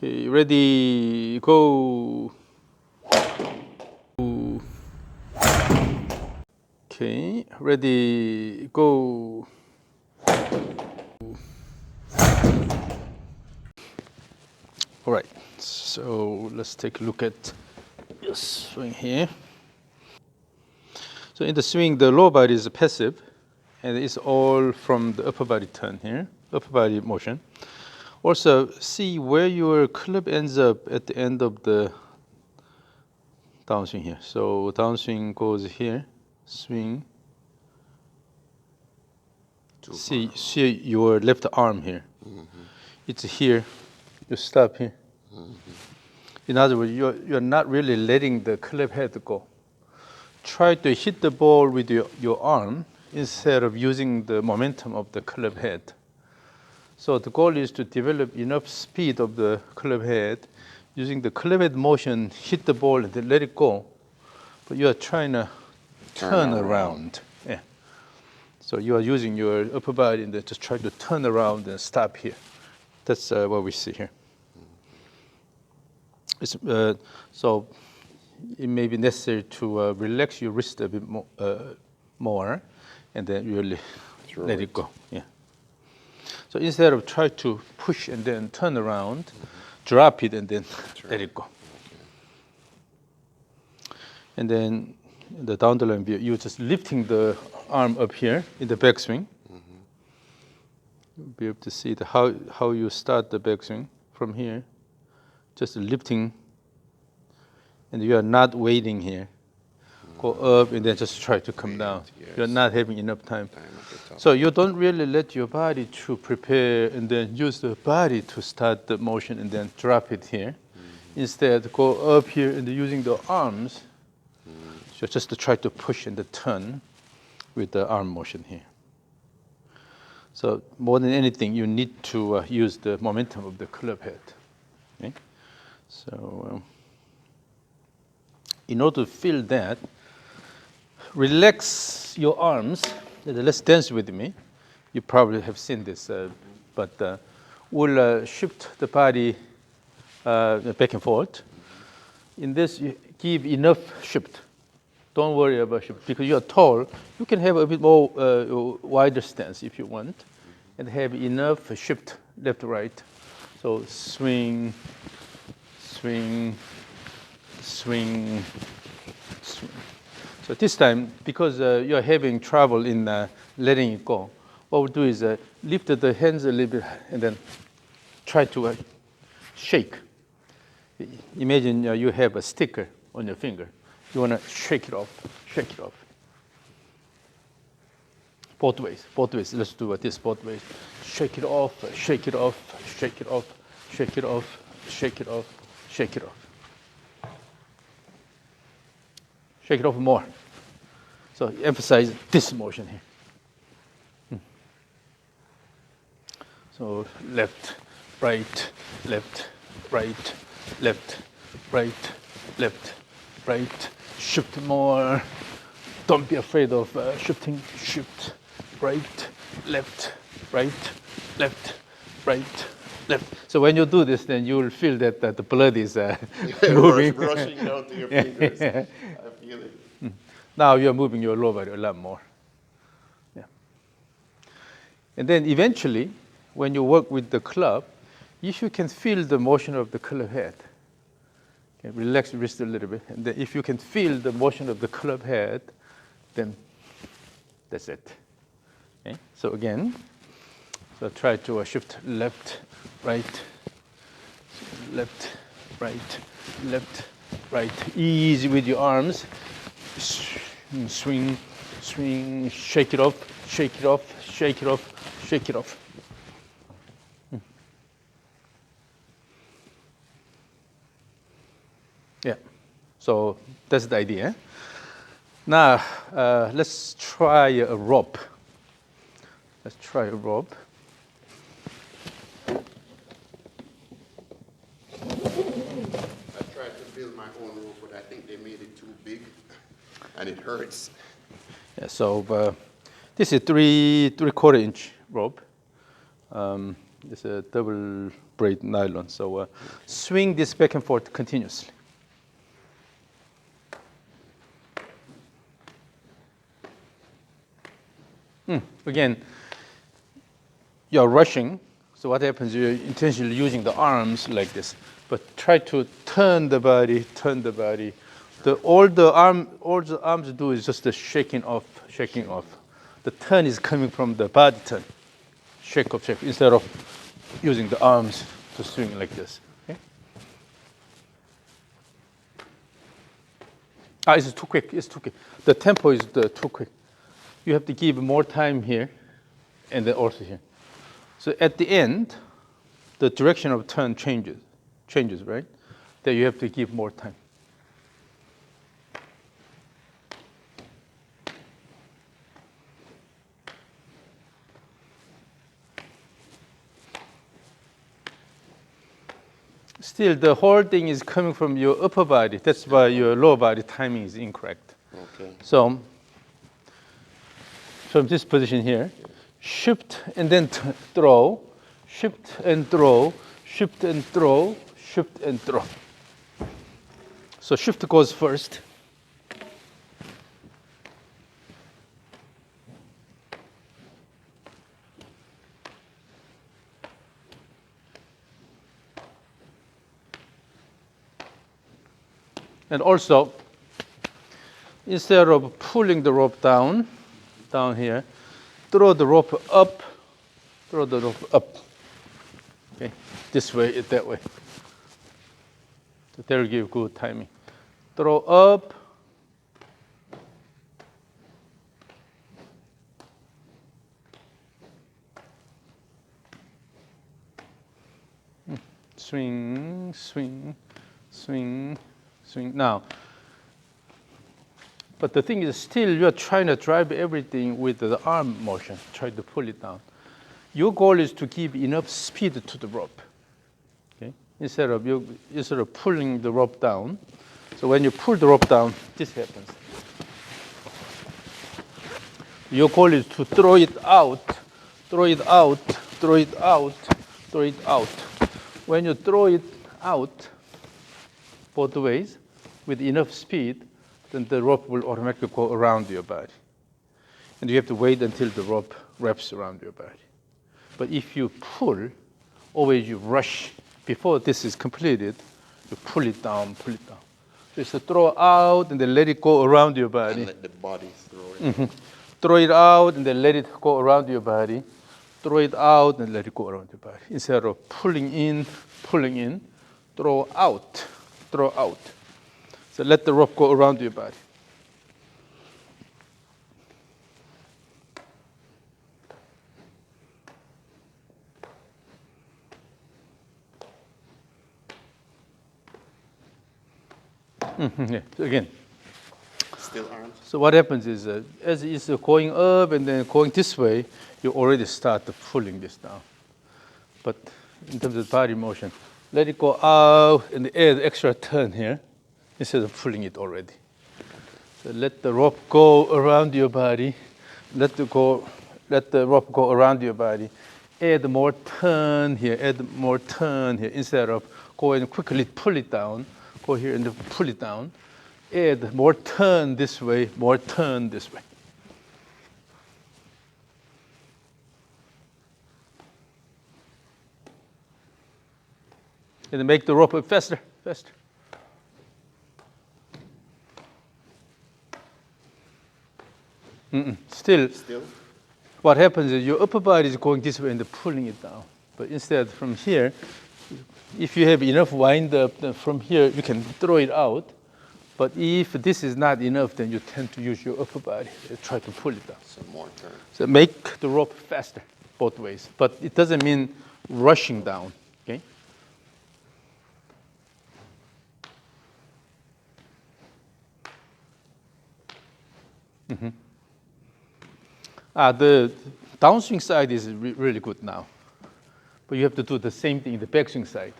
Okay, ready, go. Okay, ready, go. All right, so let's take a look at your swing here. So in the swing, the lower body is passive, and it's all from the upper body turn here, upper body motion. Also, see where your club ends up at the end of the downswing here. So downswing goes here, swing. See your left arm here. It's here. You stop here. In other words, you're not really letting the club head go. Try to hit the ball with your arm instead of using the momentum of the club head. So the goal is to develop enough speed of the club head, using the club head motion, hit the ball and then let it go. But you are trying to turn around. Yeah. So you are using your upper body and then just try to turn around and stop here. That's what we see here. So it may be necessary to relax your wrist a bit more and then really let it go. Yeah. So instead of try to push and then turn around, drop it and then let it go. And then the down the line view, you're just lifting the arm up here in the backswing. You'll be able to see how you start the backswing from here. Just lifting, and you are not waiting here. Go up and then just try to come down. You're not having enough time. So you don't really let your body to prepare and then use the body to start the motion and then drop it here. Instead, go up here and using the arms, so just to try to push and turn with the arm motion here. So more than anything, you need to use the momentum of the club head. Okay? So in order to feel that, relax your arms. Let's dance with me. You probably have seen this, but we'll shift the body back and forth. In this, you give enough shift. Don't worry about shift because you're tall. You can have a bit more wider stance if you want, and have enough shift left to right. So swing, swing, swing, swing. So this time, because you're having trouble in letting it go, what we'll do is lift the hands a little bit and then try to shake. Imagine you have a sticker on your finger. You want to shake it off, shake it off. Both ways. Let's do this both ways. Shake it off, shake it off, shake it off, shake it off, shake it off, shake it off. Shake it off more. So emphasize this motion here. So left, right, left, right, left, right, left, right. Shift more. Don't be afraid of shifting. Shift, right, left, right, left, right, left. So when you do this, then you will feel that the blood is moving. Rushing down to your fingers. I feel it. Now you're moving your lower body a lot more. Yeah. And then eventually, when you work with the club, if you can feel the motion of the club head, okay, relax your wrist a little bit, and then if you can feel the motion of the club head, then that's it. Okay? So again, so try to shift left, right, left, right, left, right. Easy with your arms. Swing, swing, shake it off, shake it off, shake it off, shake it off. Yeah, so that's the idea. Now, let's try a rope. Let's try a rope. I tried to build my own rope, but I think they made it too big, and it hurts. Yeah, so this is 3/4 inch rope. It's a double braid nylon. So swing this back and forth continuously. Again, you're rushing. So what happens, you're intentionally using the arms like this. But try to turn the body, turn the body. All the arms do is just the shaking off, shaking off. The turn is coming from the body turn. Shake off, shake, instead of using the arms to swing like this. Okay? It's too quick, it's too quick. The tempo is too quick. You have to give more time here and then also here. So at the end, the direction of turn changes, right? Then you have to give more time. Still, the whole thing is coming from your upper body. That's why your lower body timing is incorrect. Okay. So from this position here, shift and then throw, shift and throw, shift and throw, shift and throw. So shift goes first. And also, instead of pulling the rope down here, throw the rope up, throw the rope up. Okay, this way, that way. So that will give good timing. Throw up. Swing, swing, swing, swing. Now, but the thing is still you're trying to drive everything with the arm motion, try to pull it down. Your goal is to give enough speed to the rope. Okay? Instead of pulling the rope down. So when you pull the rope down, this happens. Your goal is to throw it out, throw it out, throw it out, throw it out. When you throw it out both ways with enough speed, then the rope will automatically go around your body. And you have to wait until the rope wraps around your body. But if you pull, always you rush. Before this is completed, you pull it down, pull it down. So it's a throw out and then let it go around your body. And let the body throw it. Throw it out and then let it go around your body. Throw it out and let it go around your body. Instead of pulling in, throw out, throw out. So let the rope go around your body. Yeah. So again. Still arms? So what happens is, as it's going up and then going this way, you already start pulling this down. But in terms of body motion, let it go out and add extra turn here instead of pulling it already. So let the rope go around your body. Let the rope go around your body. Add more turn here, add more turn here. Instead of going quickly pull it down, go here and pull it down. Add more turn this way, more turn this way. And make the rope faster, faster. Still, what happens is your upper body is going this way and pulling it down. But instead, from here, if you have enough wind up, then from here you can throw it out. But if this is not enough, then you tend to use your upper body and try to pull it down. Some more turn. So make the rope faster both ways. But it doesn't mean rushing down. Okay? The downswing side is really good now. But you have to do the same thing in the backswing side.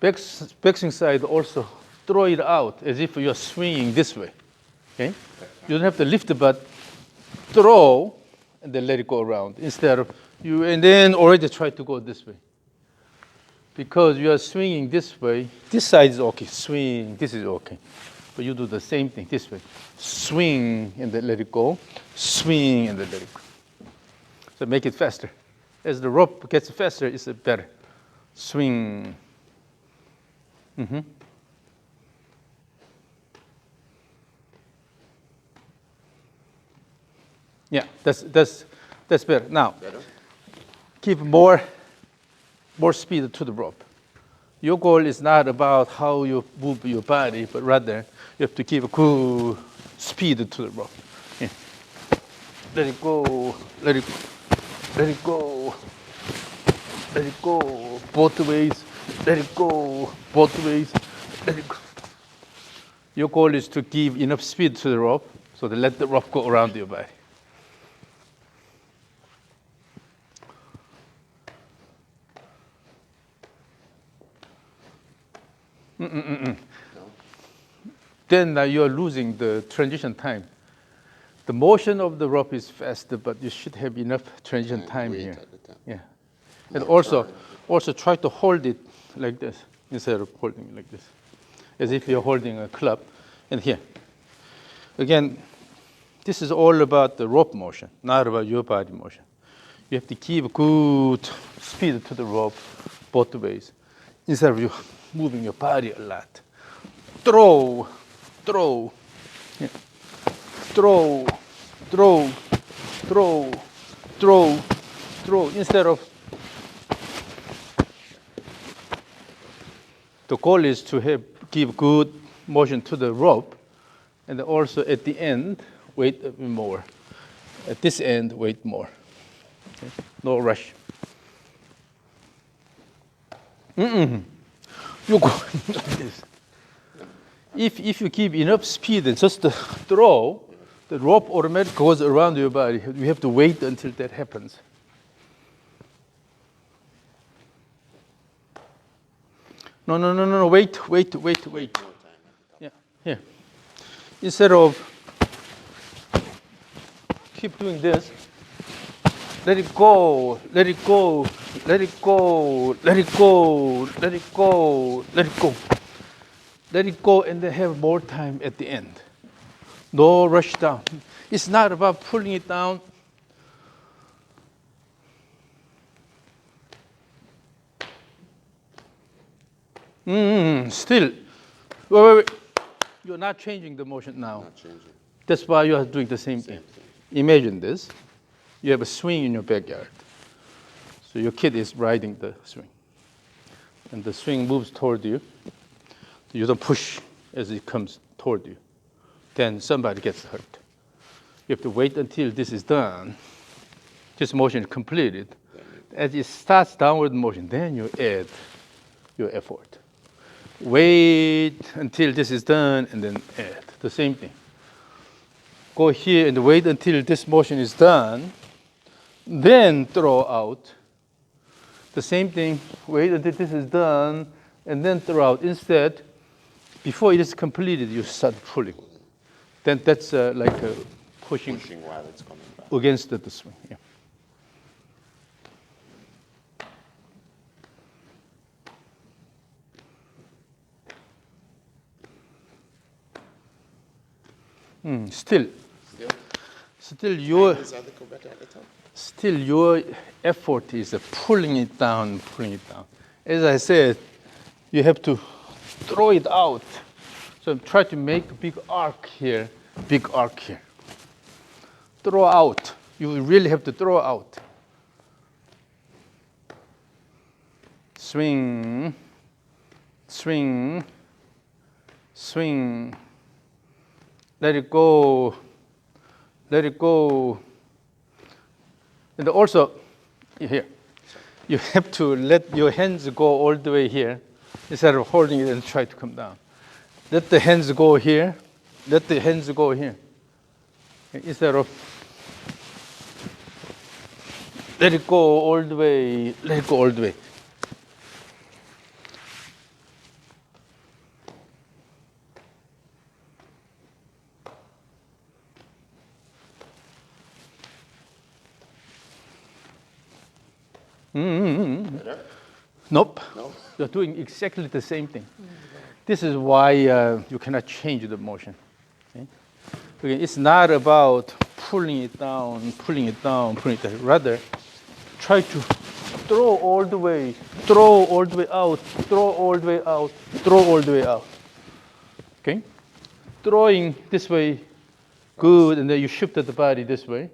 Backswing side also throw it out as if you're swinging this way. Okay? You don't have to lift it, but throw and then let it go around. Instead of you, and then already try to go this way. because you are swinging this way, this side is okay, swing, this is okay. But you do the same thing this way. Swing and then let it go. Swing and then let it go. So make it faster. As the rope gets faster, it's better. Swing. Mm-hmm. Yeah, that's better. Now, give more speed to the rope. Your goal is not about how you move your body, but rather you have to give a good speed to the rope. Yeah. Let it go, let it go, let it go, both ways, let it go, both ways, let it go. Your goal is to give enough speed to the rope so to let the rope go around your body. No. Then you are losing the transition time. The motion of the rope is faster, but you should have enough transition time here. Yeah. And also try to hold it like this instead of holding it like this, as if you're holding a club. And here, again, this is all about the rope motion, not about your body motion. You have to give good speed to the rope both ways, instead of you moving your body a lot. Throw, yeah. throw, instead of. The goal is to give good motion to the rope, and also at the end, wait a bit more. At this end, wait more. Okay? No rush. You go like this. If you give enough speed and just throw, the rope automatically goes around your body. You have to wait until that happens. No, wait. Yeah, here. Instead of keep doing this, let it go, let it go, let it go, let it go, let it go, let it go. Let it go and then have more time at the end. No rush down. It's not about pulling it down. Still. Wait. You're not changing the motion now. Not changing. That's why you are doing the same thing. Imagine this. You have a swing in your backyard. So your kid is riding the swing. And the swing moves toward you. You don't push as it comes toward you. Then somebody gets hurt. You have to wait until this is done. This motion is completed. As it starts downward motion, then you add your effort. Wait until this is done and then add. The same thing. Go here and wait until this motion is done. Then throw out. The same thing, wait until this is done, and then throw out. Instead, before it is completed, you start pulling. Then that's like pushing while it's coming back. Against the swing. Yeah. Still your effort is pulling it down. As I said, you have to throw it out. So try to make a big arc here. Throw out. You really have to throw out. Swing. Let it go. And also, here, you have to let your hands go all the way here instead of holding it and try to come down. Let the hands go here. Instead of let it go all the way. Nope. No? You're doing exactly the same thing. This is why you cannot change the motion. Okay? Again, it's not about pulling it down, pulling it down, pulling it down. Rather, try to throw all the way, throw all the way out, throw all the way out, throw all the way out. Okay? Throwing this way, good, and then you shift the body this way.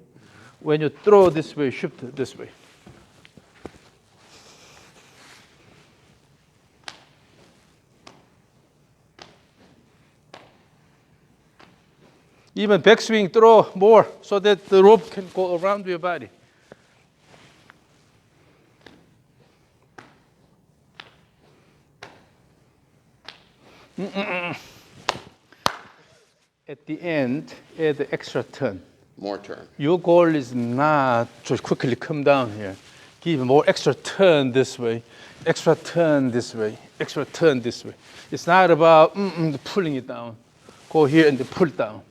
When you throw this way, shift this way. Even backswing, throw more so that the rope can go around your body. At the end, add the extra turn. More turn. Your goal is not to quickly come down here. Give more extra turn this way, extra turn this way, extra turn this way. It's not about pulling it down. Go here and pull it down.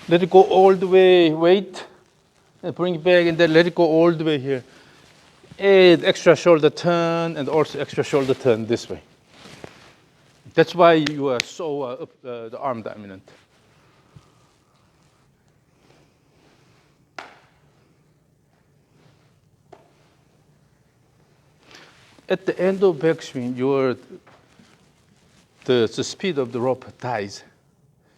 Let it go all the way, wait, and bring it back, and then let it go all the way here. Add extra shoulder turn and also extra shoulder turn this way. That's why you are so the arm dominant. At the end of backswing, the speed of the rope dies.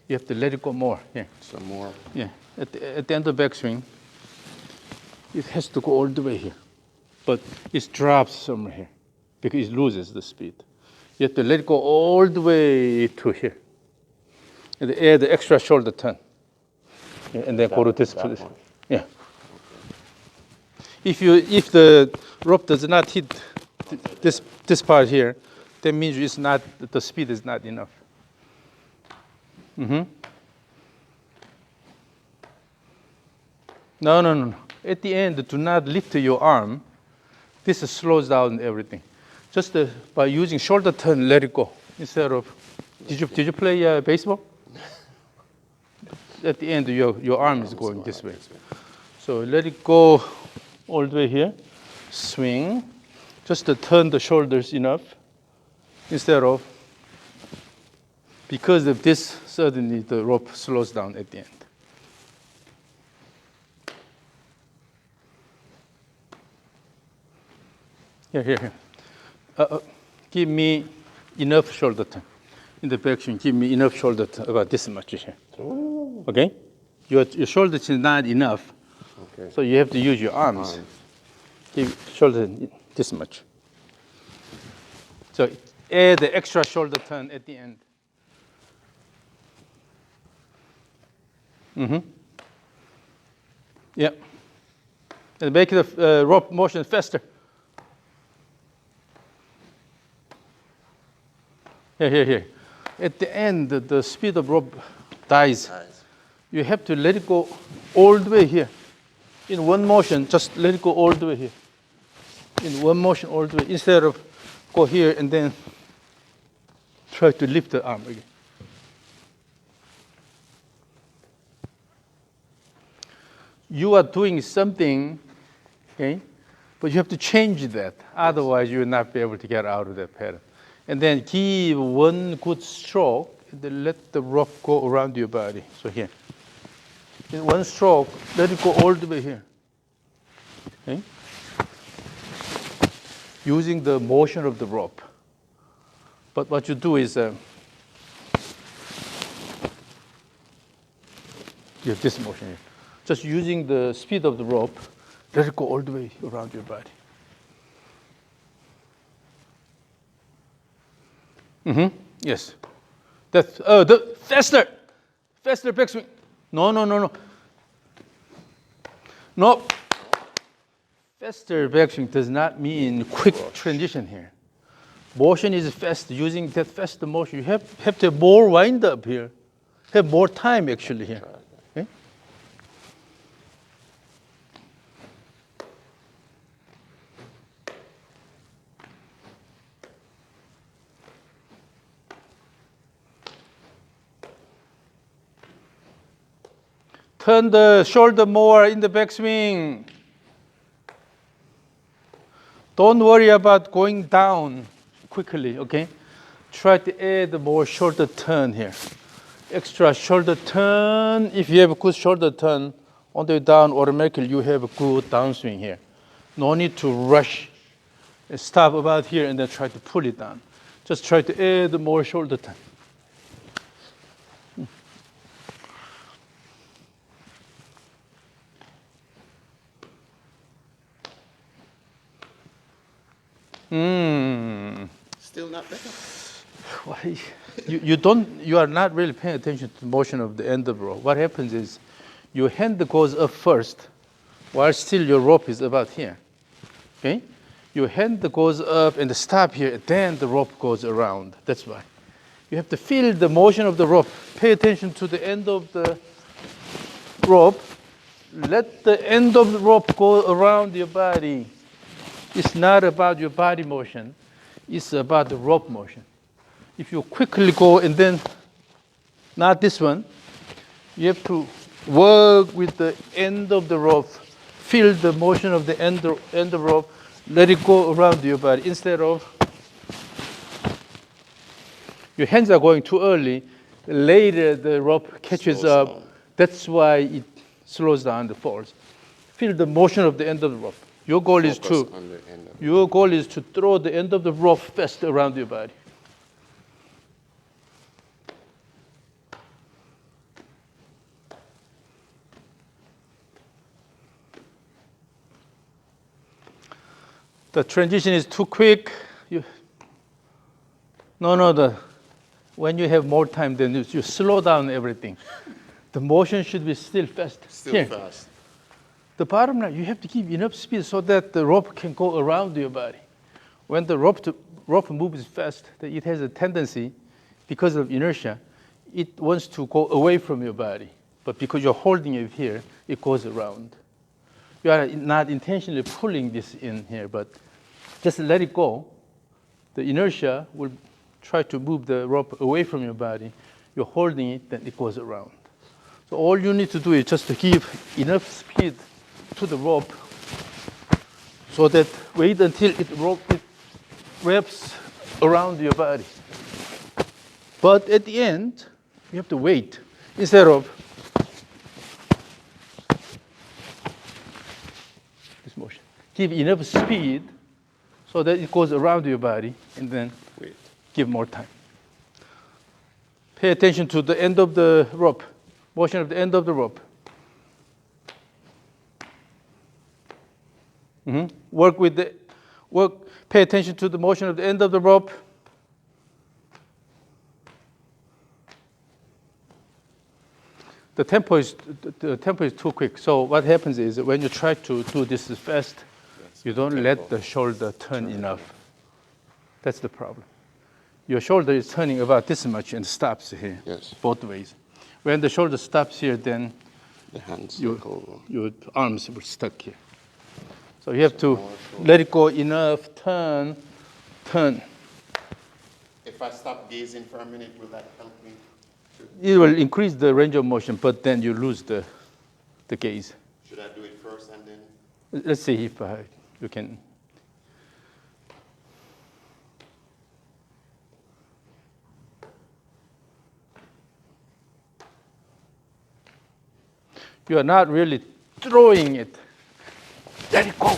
You have to let it go more. Yeah. Some more. Yeah. At the end of backswing, it has to go all the way here, but it drops somewhere here because it loses the speed. You have to let it go all the way to here, and add the extra shoulder turn, yeah, and then go to this position. Yeah. If the rope does not hit this part here, that means it's not, the speed is not enough. No. At the end, do not lift your arm. This slows down everything. Just by using shoulder turn, let it go. Instead of, did you play baseball? At the end, your arm is going this way. So let it go all the way here. Swing. Just to turn the shoulders enough. Instead of, because of this, suddenly the rope slows down at the end. Here. Give me enough shoulder turn. In the backswing, give me enough shoulder turn, about this much here. Ooh. Okay? Your shoulder is not enough, okay. So you have to use your arms. Give shoulder this much. So add the extra shoulder turn at the end. Yeah. And make the rope motion faster. Here. At the end, the speed of rope dies. You have to let it go all the way here. In one motion, just let it go all the way here. In one motion, all the way. Instead of go here and then try to lift the arm again. You are doing something, okay, but you have to change that. Otherwise, you will not be able to get out of that pattern. And then give one good stroke, and then let the rope go around your body. So here. In one stroke, let it go all the way here. Okay? Using the motion of the rope. But what you do is, you have this motion here. Just using the speed of the rope, let it go all the way around your body. Yes. That's the faster backswing. No. Faster backswing does not mean quick transition here. Motion is fast. Using that faster motion, you have to have more wind up here. Have more time actually here. Okay? Turn the shoulder more in the backswing. Don't worry about going down quickly, okay? Try to add more shoulder turn here. Extra shoulder turn. If you have a good shoulder turn, on the way down, automatically you have a good downswing here. No need to rush. Stop about here and then try to pull it down. Just try to add more shoulder turn. Still not better. Why? You are not really paying attention to the motion of the end of the rope. What happens is your hand goes up first while still your rope is about here. Okay? Your hand goes up and stop here, then the rope goes around. That's why. You have to feel the motion of the rope. Pay attention to the end of the rope. Let the end of the rope go around your body. It's not about your body motion. It's about the rope motion. If you quickly go and then, not this one, you have to work with the end of the rope. Feel the motion of the end of the rope. Let it go around your body instead of your hands are going too early. Later the rope catches Slows up. down. That's why it slows down the falls. Feel the motion of the end of the rope. Your goal is Focus to on the end of it. your goal is to throw the end of the rope fast around your body. The transition is too quick. When you have more time, then you slow down everything. The motion should be still fast. Still Here. fast. The bottom line, you have to give enough speed so that the rope can go around your body. When the rope moves fast, it has a tendency, because of inertia, it wants to go away from your body. But because you're holding it here, it goes around. You are not intentionally pulling this in here, but just let it go. The inertia will try to move the rope away from your body. You're holding it, then it goes around. So all you need to do is just to give enough speed to the rope so that wait until it wraps around your body. But at the end, you have to wait instead of this motion. Give enough speed so that it goes around your body and then Wait. give more time. Pay attention to the end of the rope, motion of the end of the rope. Pay attention to the motion of the end of the rope. The tempo is too quick. So what happens is that when you try to do this fast, you don't let the shoulder turn enough. That's the problem. Your shoulder is turning about this much and stops here, Yes. both ways. When the shoulder stops here, then The hands your go. arms were stuck here. So you have to let it go enough, turn. If I stop gazing for a minute, will that help me? It will increase the range of motion, but then you lose the gaze. Should I do it first and then? Let's see if you can. You are not really throwing it. Let it go.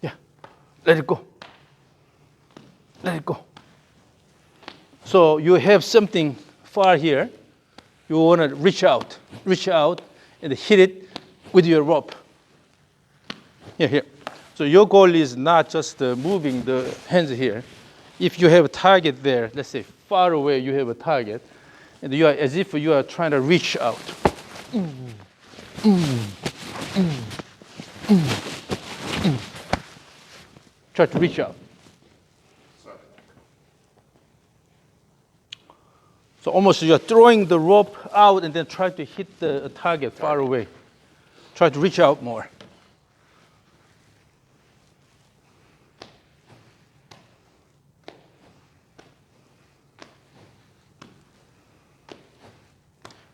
Yeah, let it go. Let it go. So you have something far here. You want to reach out and hit it with your rope. Here. So your goal is not just moving the hands here. If you have a target there, let's say far away you have a target, and you are as if you are trying to reach out. Try to reach out. So almost you're throwing the rope out and then try to hit the target far away. Try to reach out more.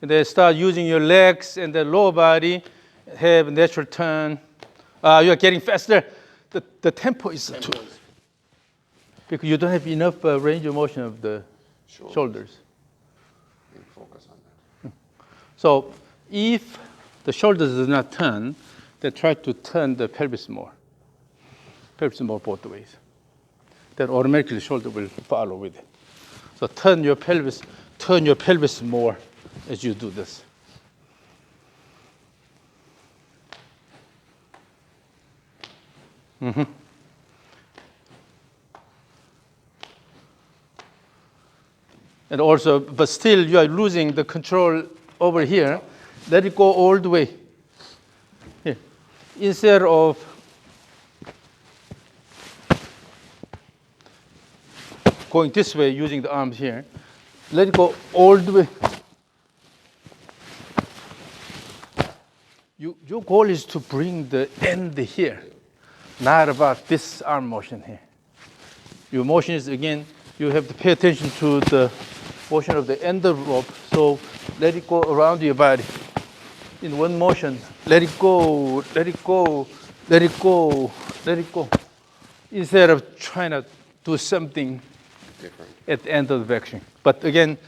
And then start using your legs and the lower body, have a natural turn. You are getting faster. The tempo is too, because you don't have enough range of motion of the shoulders. Focus on that. So if the shoulders does not turn, then try to turn the pelvis more both ways. Then automatically the shoulder will follow with it. So turn your pelvis more as you do this. And also, but still you are losing the control over here. Let it go all the way. Here. Instead of going this way using the arms here, let it go all the way. Your goal is to bring the end here, not about this arm motion here. Your motion is, again, you have to pay attention to the motion of the end of the rope. So let it go around your body in one motion. Let it go, let it go, let it go, let it go. Instead of trying to do something different at the end of the backswing. But again,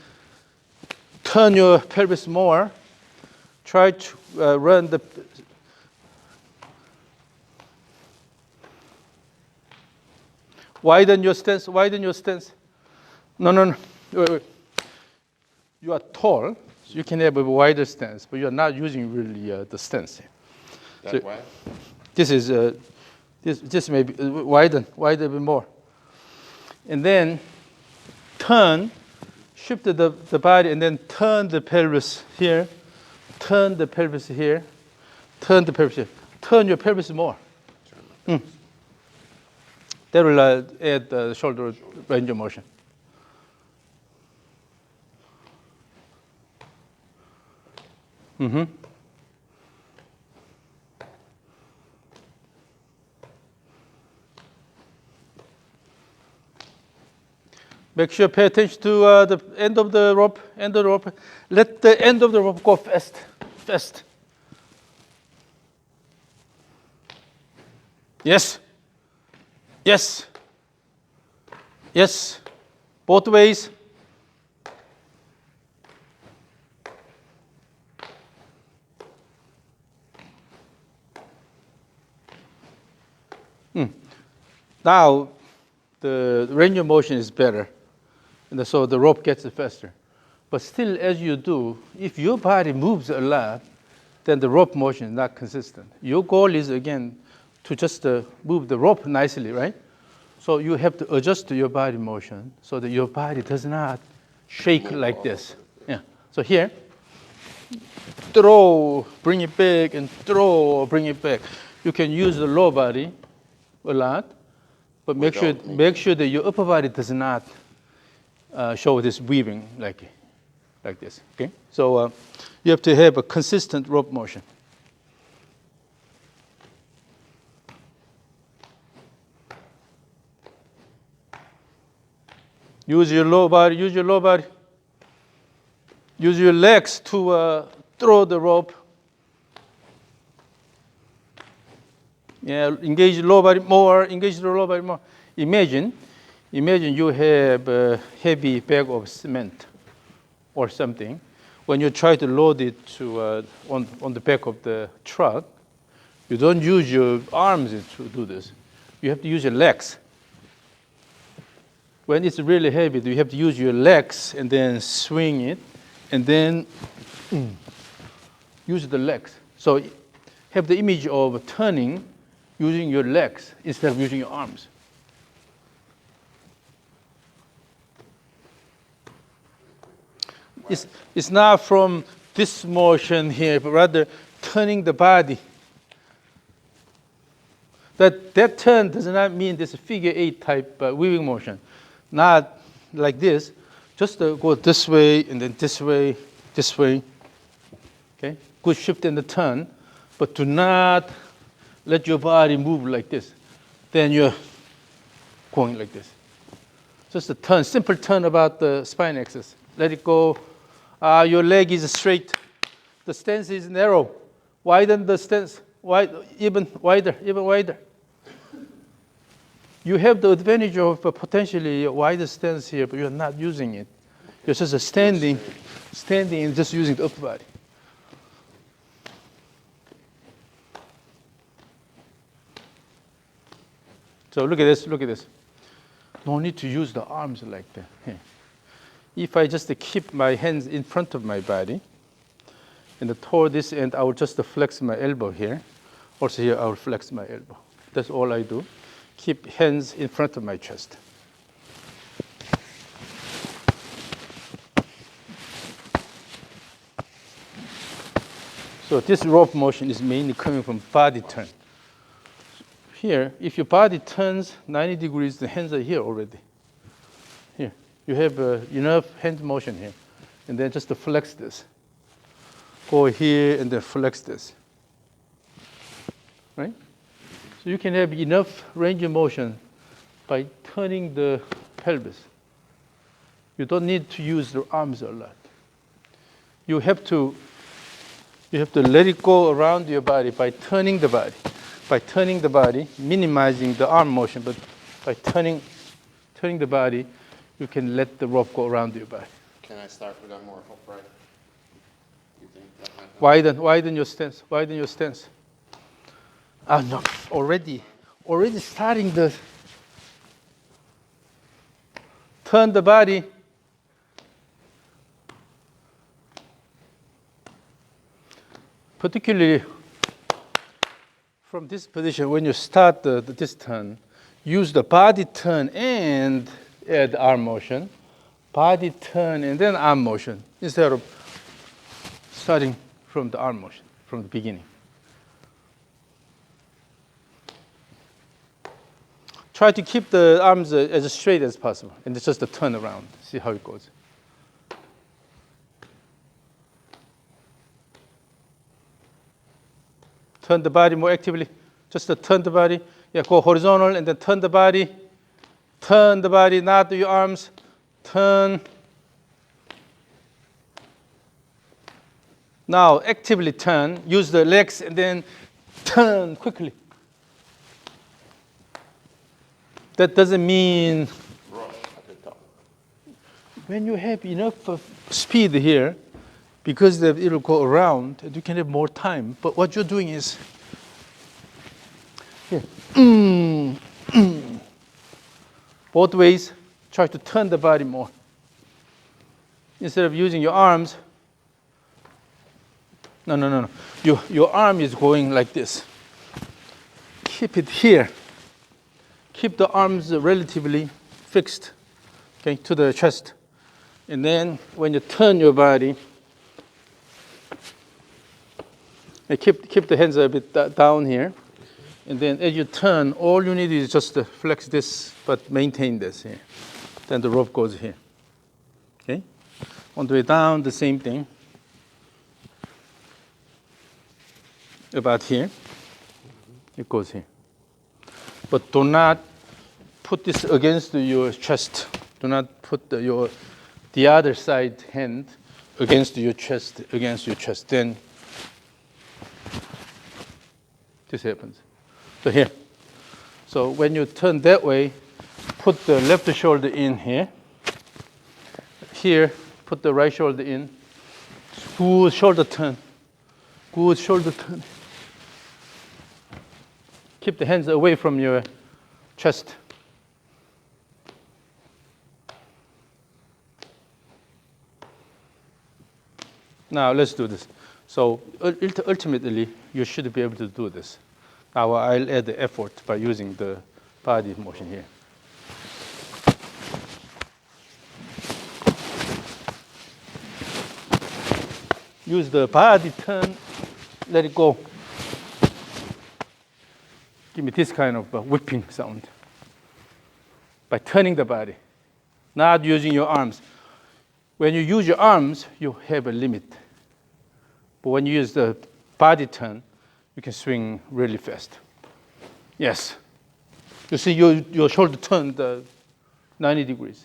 turn your pelvis more. Try to run the. Widen your stance. Widen your stance. No. Wait. You are tall, so you can have a wider stance, but you are not using really the stance here. That way? This is this may be widen a bit more, and then turn, shift the body, and then turn the pelvis here, turn the pelvis here, turn the pelvis here, turn your pelvis more. That will add the shoulder range of motion. Make sure pay attention to the end of the rope. Let the end of the rope go fast. Yes. Both ways. Now, the range of motion is better, and so the rope gets faster. But still, as you do, if your body moves a lot, then the rope motion is not consistent. Your goal is, again, to just move the rope nicely, right? So you have to adjust to your body motion so that your body does not shake like this. Yeah. So here, throw, bring it back, and throw, bring it back. You can use the lower body a lot, but make sure that your upper body does not show this weaving like this. Okay. So you have to have a consistent rope motion. Use your lower body. Use your legs to throw the rope. Yeah, engage the lower body more. Imagine you have a heavy bag of cement or something. When you try to load it on the back of the truck, you don't use your arms to do this. You have to use your legs. When it's really heavy, you have to use your legs and then swing it, and then use the legs. So have the image of turning using your legs instead of using your arms. It's not from this motion here, but rather turning the body. That turn does not mean this figure 8 type weaving motion. Not like this. Just go this way and then this way. Okay? Good shift in the turn, but do not let your body move like this. Then you're going like this. Just a turn, simple turn about the spine axis. Let it go Your leg is straight. The stance is narrow. Widen the stance, even wider, even wider. You have the advantage of a potentially wider stance here, but you're not using it. You're just standing and just using the upper body. So look at this, look at this. No need to use the arms like that. Here. If I just keep my hands in front of my body, and toward this end, I will just flex my elbow here. Also here, I will flex my elbow. That's all I do. Keep hands in front of my chest. So this rope motion is mainly coming from body turn. Here, if your body turns 90 degrees, the hands are here already. Here, you have enough hand motion here. And then just to flex this. Go here and then flex this. Right? So you can have enough range of motion by turning the pelvis. You don't need to use the arms a lot. You have to let it go around your body by turning the body. By turning the body, minimizing the arm motion, but by turning the body, you can let the rope go around your body. Can I start with a more upright? You think that might help? Widen your stance. Widen your stance. No, already starting the turn the body. Particularly from this position, when you start this turn, use the body turn and add arm motion. Body turn and then arm motion instead of starting from the arm motion from the beginning. Try to keep the arms as straight as possible, and it's just a turn around. See how it goes. Turn the body more actively. Just to turn the body. Yeah, go horizontal and then turn the body. Turn the body, not your arms. Turn. Now actively turn. Use the legs and then turn quickly. That doesn't mean when you have enough of speed here, because it'll go around, and you can have more time. But what you're doing is here. Both ways, try to turn the body more. Instead of using your arms, no. Your arm is going like this. Keep it here. Keep the arms relatively fixed, okay, to the chest. And then when you turn your body, keep the hands a bit down here. And then as you turn, all you need is just to flex this, but maintain this here. Then the rope goes here. Okay? On the way down, the same thing. About here. It goes here. But do not put this against your chest. Do not put the other side hand against your chest. Then this happens. So here. So when you turn that way, put the left shoulder in here. Here, put the right shoulder in. Good shoulder turn. Good shoulder turn. Keep the hands away from your chest. Now let's do this. So ultimately, you should be able to do this. Now I'll add the effort by using the body motion here. Use the body turn, let it go. Give me this kind of whipping sound. By turning the body, not using your arms. When you use your arms, you have a limit. But when you use the body turn, you can swing really fast. Yes. You see your shoulder turned 90 degrees.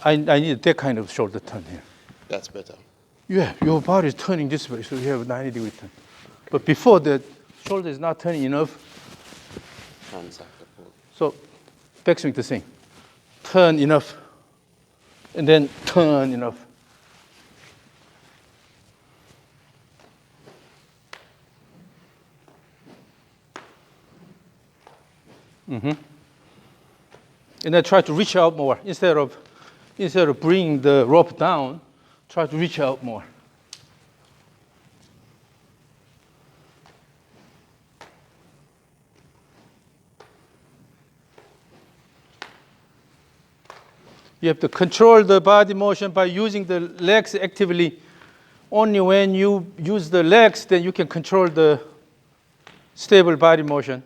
I need that kind of shoulder turn here. That's better. Yeah, your body is turning this way, so you have a 90-degree turn. But before the shoulder is not turning enough, Hands have to pull. so backswing the same. Turn enough, and then turn enough. And then try to reach out more. Instead of bringing the rope down, try to reach out more. You have to control the body motion by using the legs actively. Only when you use the legs, then you can control the stable body motion.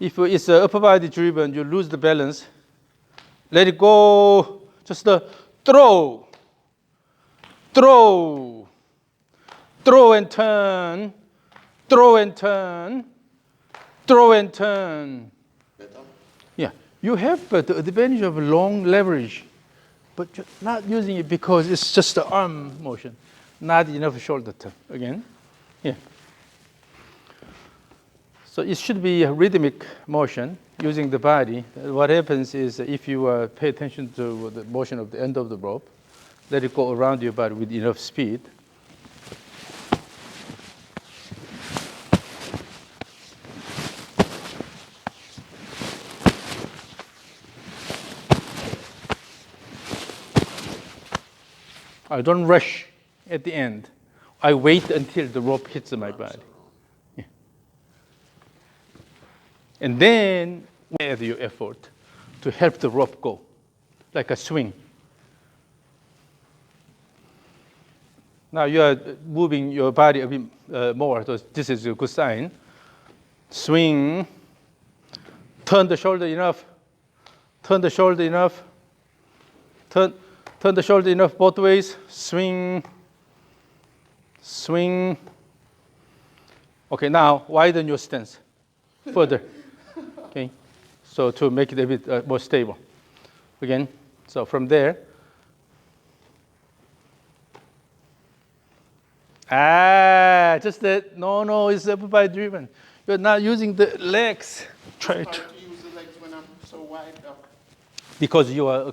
If it's upper body driven, you lose the balance. Let it go. Just throw. Throw. Throw and turn. Throw and turn. Throw and turn. Better? Yeah. You have the advantage of long leverage, but you're not using it because it's just the arm motion, not enough shoulder turn. Again. Yeah. So it should be a rhythmic motion using the body. What happens is if you pay attention to the motion of the end of the rope, let it go around your body with enough speed. I don't rush at the end. I wait until the rope hits my body. Yeah. And then add your effort to help the rope go, like a swing. Now you are moving your body a bit more, so this is a good sign. Swing, turn the shoulder enough, turn the shoulder enough, turn the shoulder enough both ways, swing, swing. Okay, now widen your stance further. Okay, so to make it a bit more stable. Again, so from there. Just that, no, it's upper body driven. You're not using the legs. Try It's to. hard to use the legs when I'm so wide up. Because you are,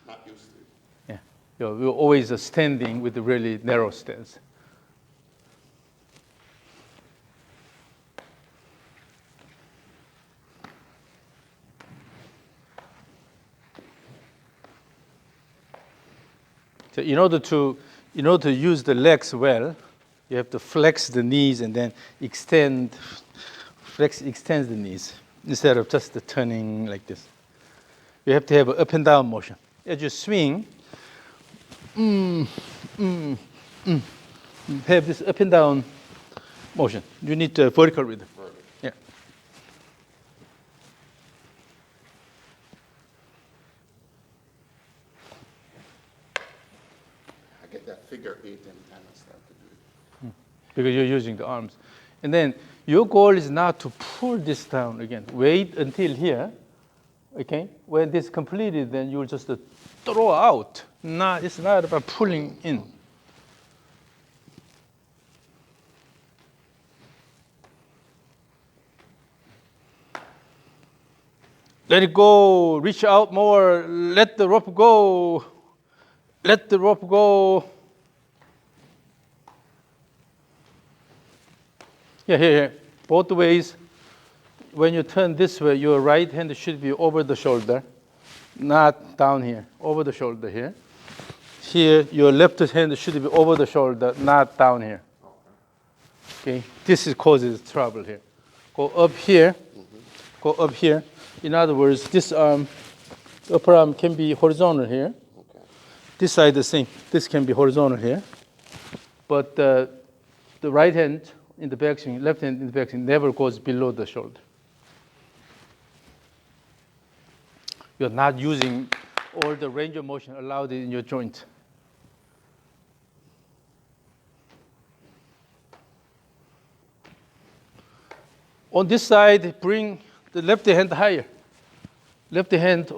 Not used to it. yeah, you're always standing with a really narrow stance. So in order to use the legs well, you have to flex the knees and then extend the knees instead of just the turning like this. You have to have an up and down motion. As you swing, have this up and down motion. You need a vertical rhythm. Yeah. I get that figure 8 and I start to do it. Because you're using the arms. And then your goal is not to pull this down again. Wait until here, okay? When this is completed, then you'll just throw out. It's not about pulling in. Let it go, reach out more, let the rope go, let the rope go. Yeah, here, both ways. When you turn this way, your right hand should be over the shoulder, not down here, over the shoulder here. Here, your left hand should be over the shoulder, not down here. Okay, this causes trouble here. Go up here, go up here. In other words, this arm, the upper arm can be horizontal here. Okay. This side the same. This can be horizontal here. But the right hand in the backswing, left hand in the backswing never goes below the shoulder. You're not using all the range of motion allowed in your joint. On this side, bring the left hand higher. Left hand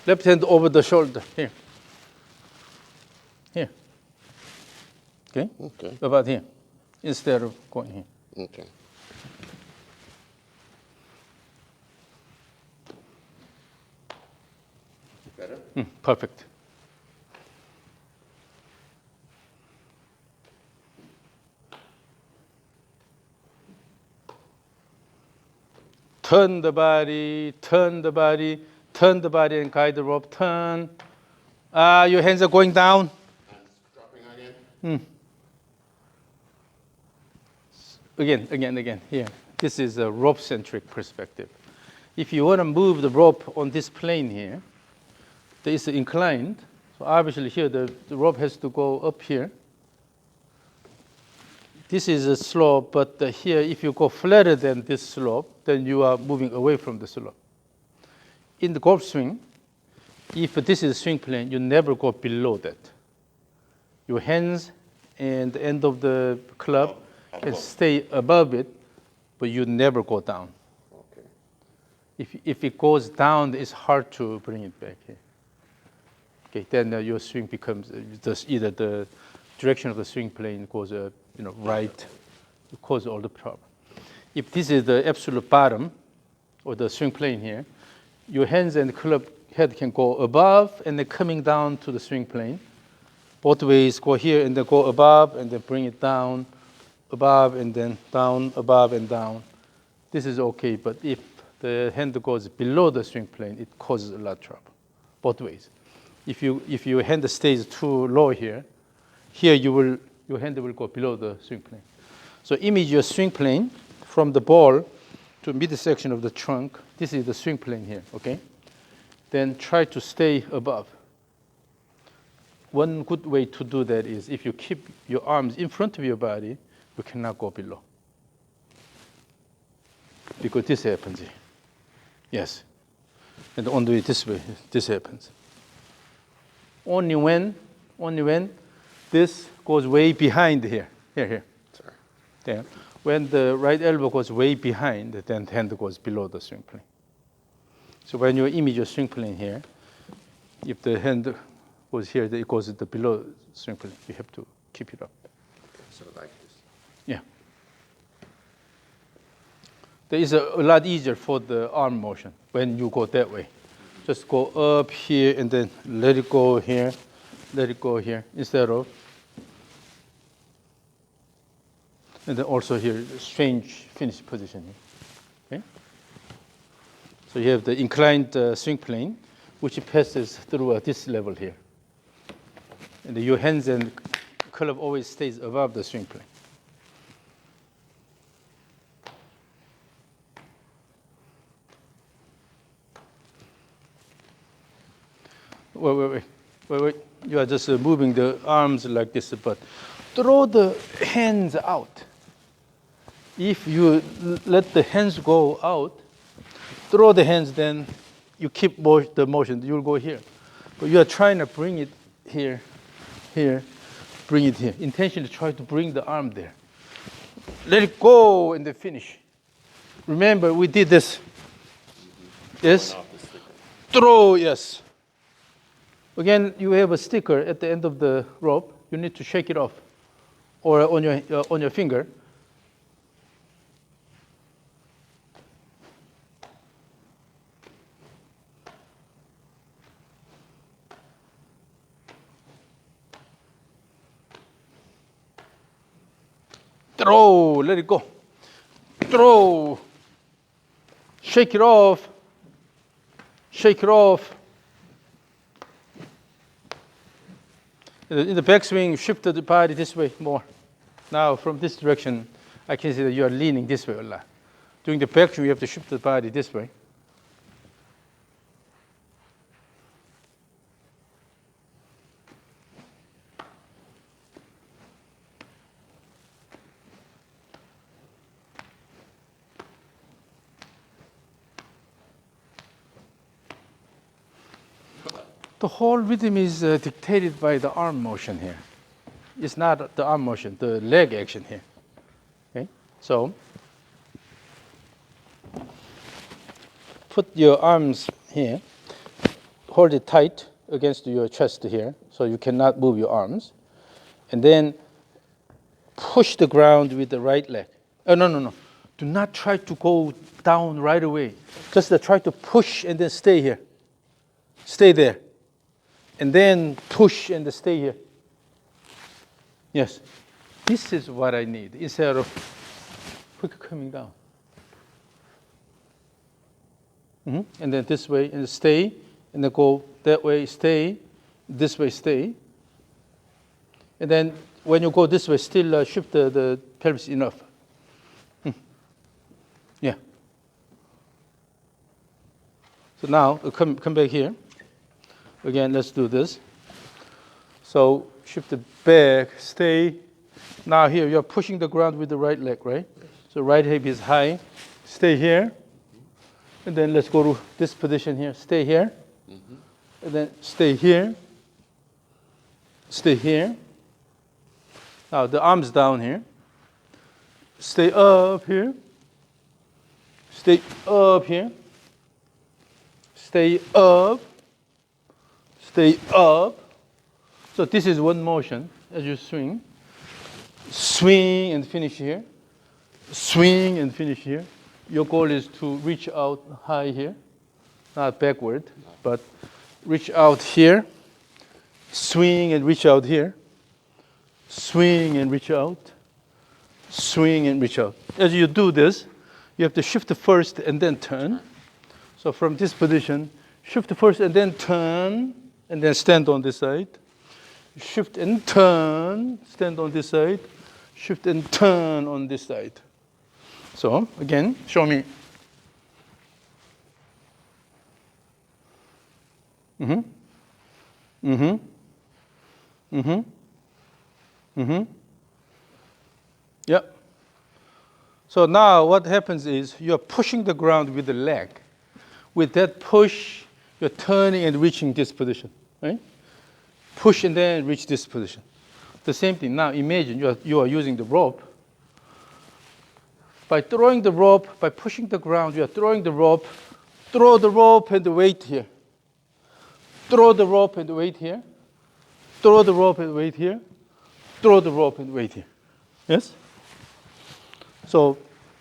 Left hand over the shoulder, here. Here. Okay? Okay. About here, instead of going here. Okay. Better? Perfect. Turn the body, turn the body, turn the body and guide the rope, turn. Your hands are going down. And dropping again? Again, here. This is a rope-centric perspective. If you want to move the rope on this plane here, there is inclined. So obviously here, the rope has to go up here. This is a slope, but here, if you go flatter than this slope, then you are moving away from the slope. In the golf swing, if this is a swing plane, you never go below that. Your hands and the end of the club can stay above it, but you never go down. Okay. If it goes down, it's hard to bring it back here. Okay, then your swing becomes either the direction of the swing plane goes right, it causes all the problem. If this is the absolute bottom, or the swing plane here, your hands and the club head can go above and then coming down to the swing plane. Both ways, go here and then go above and then bring it down, above and then down, above and down. This is okay, but if the hand goes below the swing plane, it causes a lot of trouble, both ways. If your hand stays too low here, your hand will go below the swing plane. So image your swing plane from the ball to midsection of the trunk. This is the swing plane here, okay? Then try to stay above. One good way to do that is if you keep your arms in front of your body, you cannot go below. Because this happens here. Yes. And on the way this way, this happens. Only when this goes way behind here. Here. Sorry. There. When the right elbow goes way behind, then the hand goes below the swing plane. So when you image your swing plane here, if the hand goes here, it goes below swing plane. You have to keep it up. So like this. Yeah. There is a lot easier for the arm motion when you go that way. Just go up here and then let it go here, let it go here, instead of. And then also here, strange finish position here. Okay? So you have the inclined swing plane, which passes through this level here. And your hands and club always stays above the swing plane. Wait. You are just moving the arms like this, but throw the hands out. If you let the hands go out, throw the hands, then you keep the motion. You'll go here. But you are trying to bring it here, bring it here. Intentionally try to bring the arm there. Let it go and then finish. Remember, we did this. Yes? Throw, yes. Again, you have a sticker at the end of the rope. You need to shake it off, or on your finger. Throw, let it go. Throw. Shake it off. Shake it off. In the backswing, shift the body this way more. Now, from this direction, I can see that you are leaning this way a lot. During the backswing, you have to shift the body this way. The whole rhythm is dictated by the arm motion here. It's not the arm motion, the leg action here. Okay? So, put your arms here. hold it tight against your chest here, so you cannot move your arms. And then push the ground with the right leg. Oh, no. Do not try to go down right away. Just try to push and then stay here. Stay there. And then push and stay here. Yes. This is what I need instead of quick coming down. And then this way and stay. And then go that way, stay. This way, stay. And then when you go this way, still shift the pelvis enough. Yeah. So now come back here. Again, let's do this. So shift it back, stay. Now here, you're pushing the ground with the right leg, right? So right hip is high. Stay here. And then let's go to this position here. Stay here. And then stay here. Stay here. Now the arms down here. Stay up here. Stay up here. Stay up. Stay up. So this is one motion as you swing. Swing and finish here. Swing and finish here. Your goal is to reach out high here. Not backward, but reach out here. Swing and reach out here. Swing and reach out. Swing and reach out. As you do this, you have to shift first and then turn. So from this position, shift first and then turn, and then stand on this side. Shift and turn, stand on this side. Shift and turn on this side. So again, show me. Yep. So now what happens is you're pushing the ground with the leg. With that push, you're turning and reaching this position, right? Push and then reach this position. The same thing. Now imagine you are using the rope. By throwing the rope, by pushing the ground, you are throwing the rope. Throw the rope and the weight here. Throw the rope and the weight here. Throw the rope and the weight here. Throw the rope and weight here. Yes? So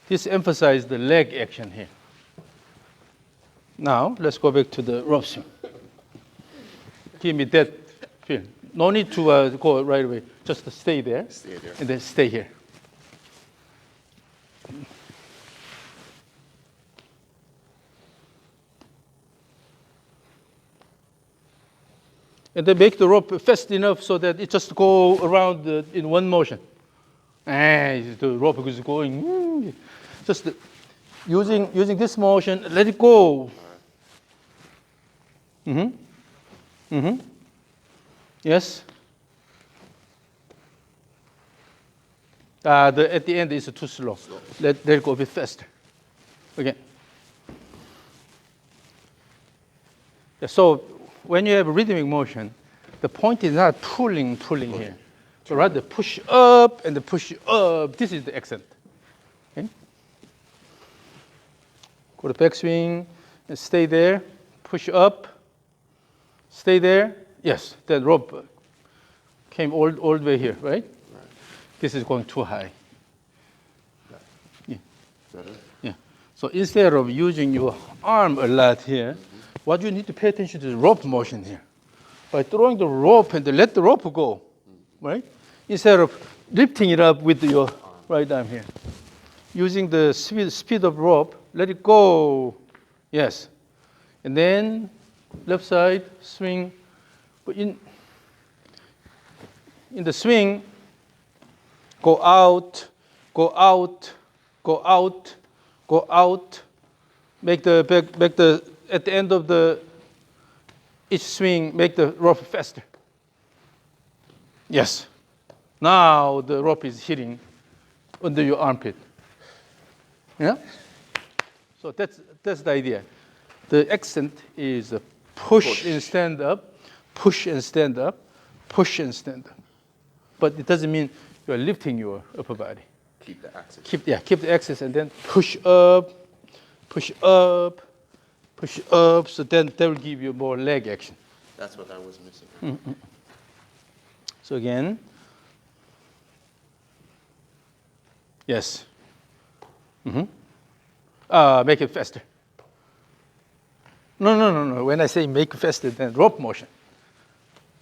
this emphasizes the leg action here. Now let's go back to the rope swing. Give me that feel. No need to go right away. Just stay there. Stay there. And then stay here. And then make the rope fast enough so that it just go around in one motion. And the rope is going. Just using this motion, let it go. Yes. At the end is too slow. Let it go a bit faster. Again. Yeah, so when you have rhythmic motion, the point is not pulling here. So rather push up and push up. This is the accent. Okay? Go to backswing and stay there. Push up. Stay there. Yes, that rope came all the way here, right? This is going too high. Yeah. Yeah. So instead of using your arm a lot here, what you need to pay attention to is rope motion here. By throwing the rope and let the rope go, right? Instead of lifting it up with your right arm here. Using the speed of rope, let it go. Yes. And then left side, swing. But in the swing, go out, go out, go out, go out. Make the at the end of each swing, make the rope faster. Yes. Now the rope is hitting under your armpit. Yeah? So that's the idea. The accent is push and stand up, push and stand up, push and stand up. But it doesn't mean you are lifting your upper body. Keep the axis. Keep the axis and then push up, push up, push up, so then that will give you more leg action. That's what I was missing. So again, yes. Make it faster. No. When I say make it faster, then rope motion.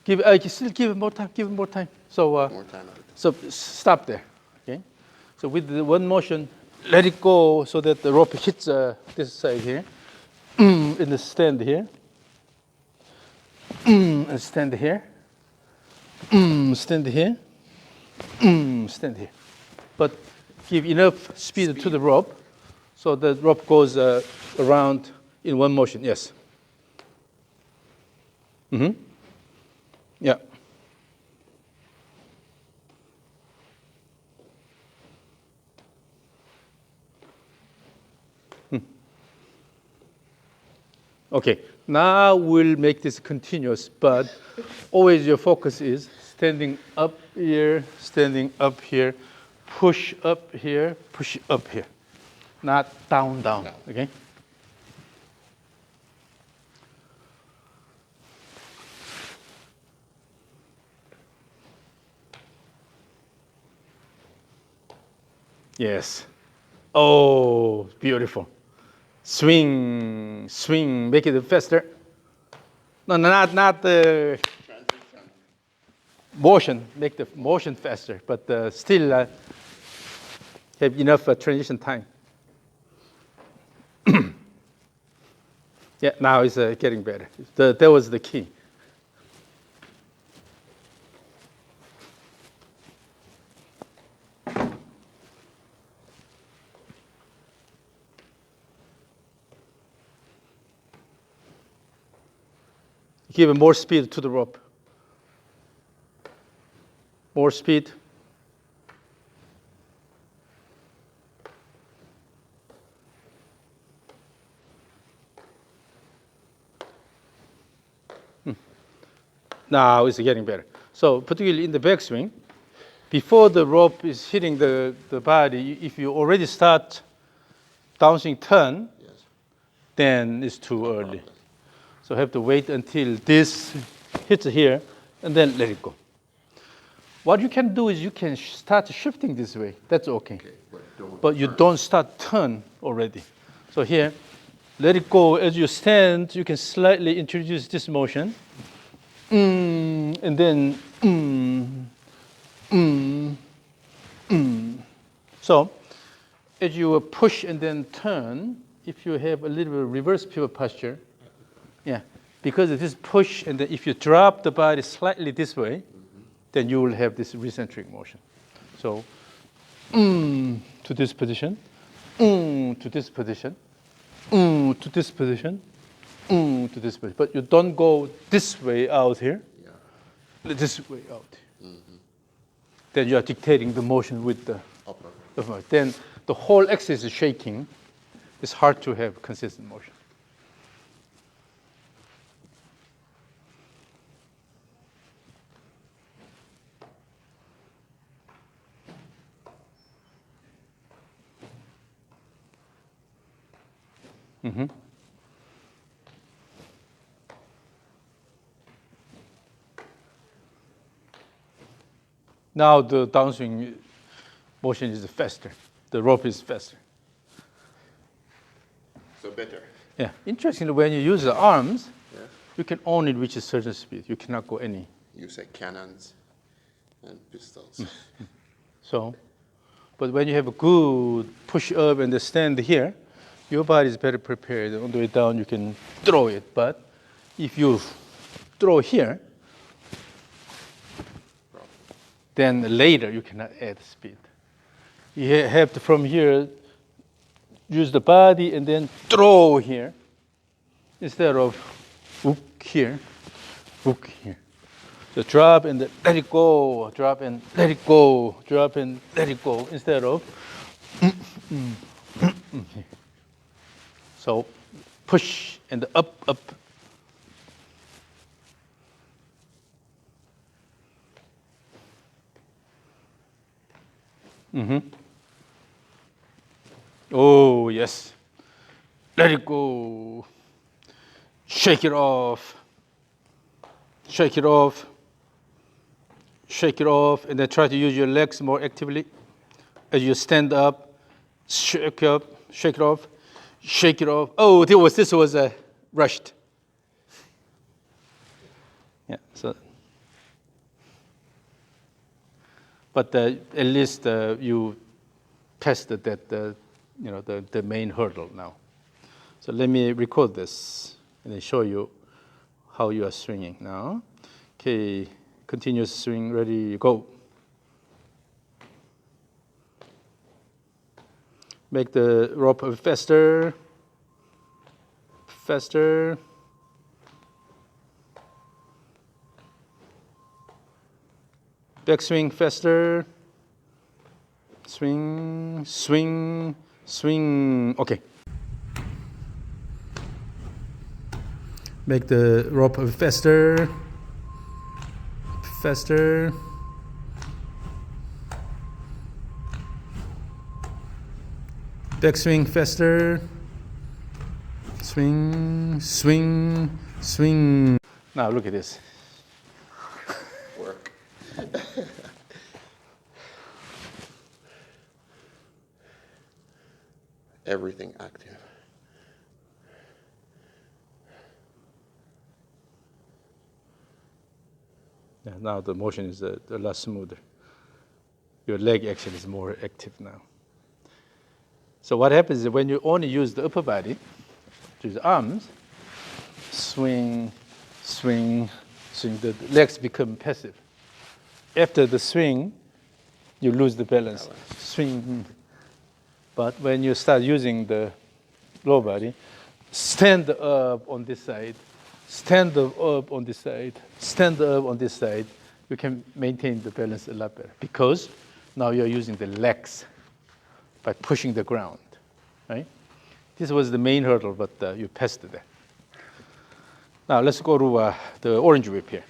Still give it more time. Give it more time. So More time. so stop there. Okay. So with the one motion, let it go so that the rope hits this side here, in the stand here, and stand here, stand here, stand here. But give enough speed to the rope so the rope goes around in one motion. Yes. Yeah. Okay, now we'll make this continuous, but always your focus is standing up here, push up here, not down, okay? Yes. Oh, beautiful. Swing, make it faster. No, not the motion, make the motion faster, but still have enough transition time. Yeah, now it's getting better. That was the key. Give more speed to the rope. More speed. Now it's getting better. So particularly in the backswing, before the rope is hitting the body, if you already start downswing turn, Yes. then it's too early. So have to wait until this hits here, and then let it go. What you can do is you can start shifting this way. That's okay. But you don't start turn already. So here, let it go. As you stand, you can slightly introduce this motion. And then, So, as you push and then turn, if you have a little bit of reverse pivot posture, yeah, because of this push, and then if you drop the body slightly this way, then you will have this recentric motion. So, to this position, to this position, to this position, to this position. But you don't go this way out here, this way out. Then you are dictating the motion with the upper. Then the whole axis is shaking. It's hard to have consistent motion. Now the downswing motion is faster. The rope is faster. So better. Yeah. Interestingly, when you use the arms, you can only reach a certain speed. You cannot go any. You say cannons and pistols. So, but when you have a good push up and the stand here, your body is better prepared. On the way down, you can throw it. But if you throw here, then later you cannot add speed. You have to, from here, use the body and then throw here instead of hook here, hook here. So drop and then let it go, drop and let it go, drop and let it go instead of so push and up, up. Oh, yes. Let it go. shake it off, shake it off, shake it off, and then try to use your legs more actively. As you stand up, shake up, shake it off, shake it off. Oh, this was rushed. Yeah, so. But at least you passed that, the main hurdle now. So let me record this and then show you how you are swinging now. Okay, continuous swing, ready, go. Make the rope faster, faster. Backswing faster. Swing, swing, swing. Okay. Make the rope faster, faster. Backswing faster. Swing, swing, swing. Now look at this. Work. Everything active. Yeah, now the motion is a lot smoother. Your leg action is more active now. So what happens is when you only use the upper body, which is arms, swing, swing, swing, the legs become passive. After the swing, you lose the balance. Swing. But when you start using the lower body, stand up on this side, stand up on this side, stand up on this side, you can maintain the balance a lot better because now you're using the legs by pushing the ground, right? This was the main hurdle, but you passed that. Now let's go to the orange whip here.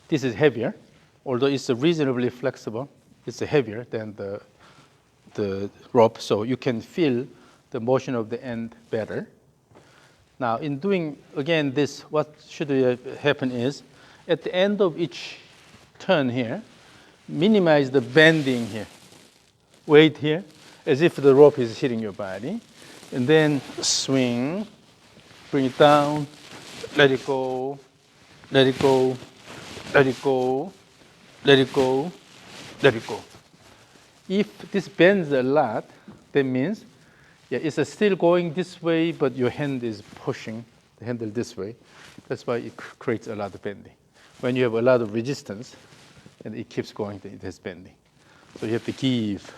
This is heavier, although it's reasonably flexible. It's heavier than the rope, so you can feel the motion of the end better. Now, in doing, again, this, what should happen is, at the end of each turn here, minimize the bending here. Wait here, as if the rope is hitting your body. And then swing, bring it down, let it go, let it go, let it go, let it go, let it go. If this bends a lot, that means it's still going this way, but your hand is pushing the handle this way. That's why it creates a lot of bending. When you have a lot of resistance, and it keeps going, it has bending. So you have to give.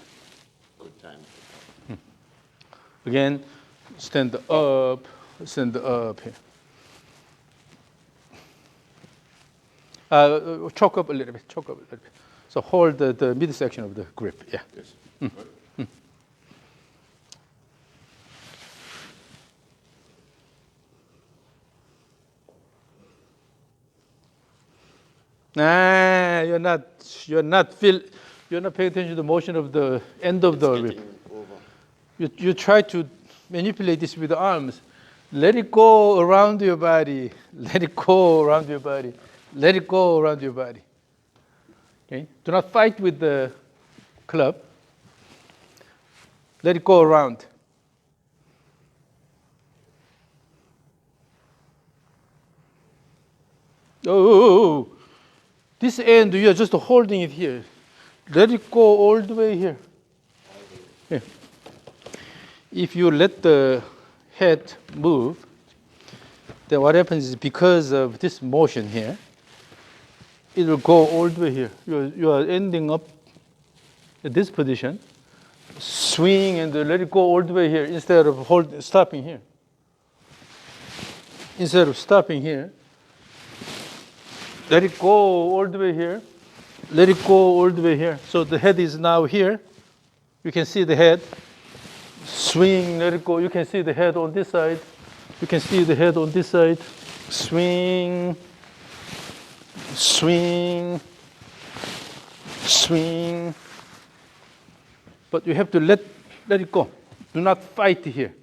Good time. Again, stand up here. Choke up a little bit, choke up a little bit. So hold the midsection of the grip, yeah. Yes. Nah, you're not paying attention to the motion of the end of the whip. You try to manipulate this with the arms. Let it go around your body. Let it go around your body. Let it go around your body. Okay? Do not fight with the club. Let it go around. Oh, this end, you are just holding it here. Let it go all the way here. Here. If you let the head move, then what happens is because of this motion here, it will go all the way here. You are ending up at this position, swing and let it go all the way here instead of stopping here. Instead of stopping here, let it go all the way here. Let it go all the way here. So the head is now here. You can see the head. Swing, let it go. You can see the head on this side. You can see the head on this side. Swing, swing, swing. But you have to let it go. Do not fight here.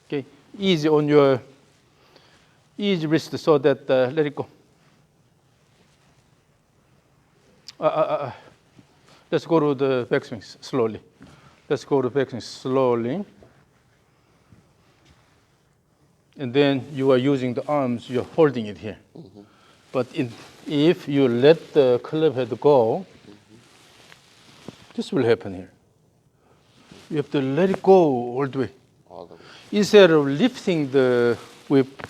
Okay? easy on your easy wrist so that let it go. Let's go to the backswing slowly. Let's go to backswing slowly. And then you are using the arms, you're holding it here. Mm-hmm. But if you let the club head go, this will happen here. You have to let it go all the way. All the way. Instead of lifting the whip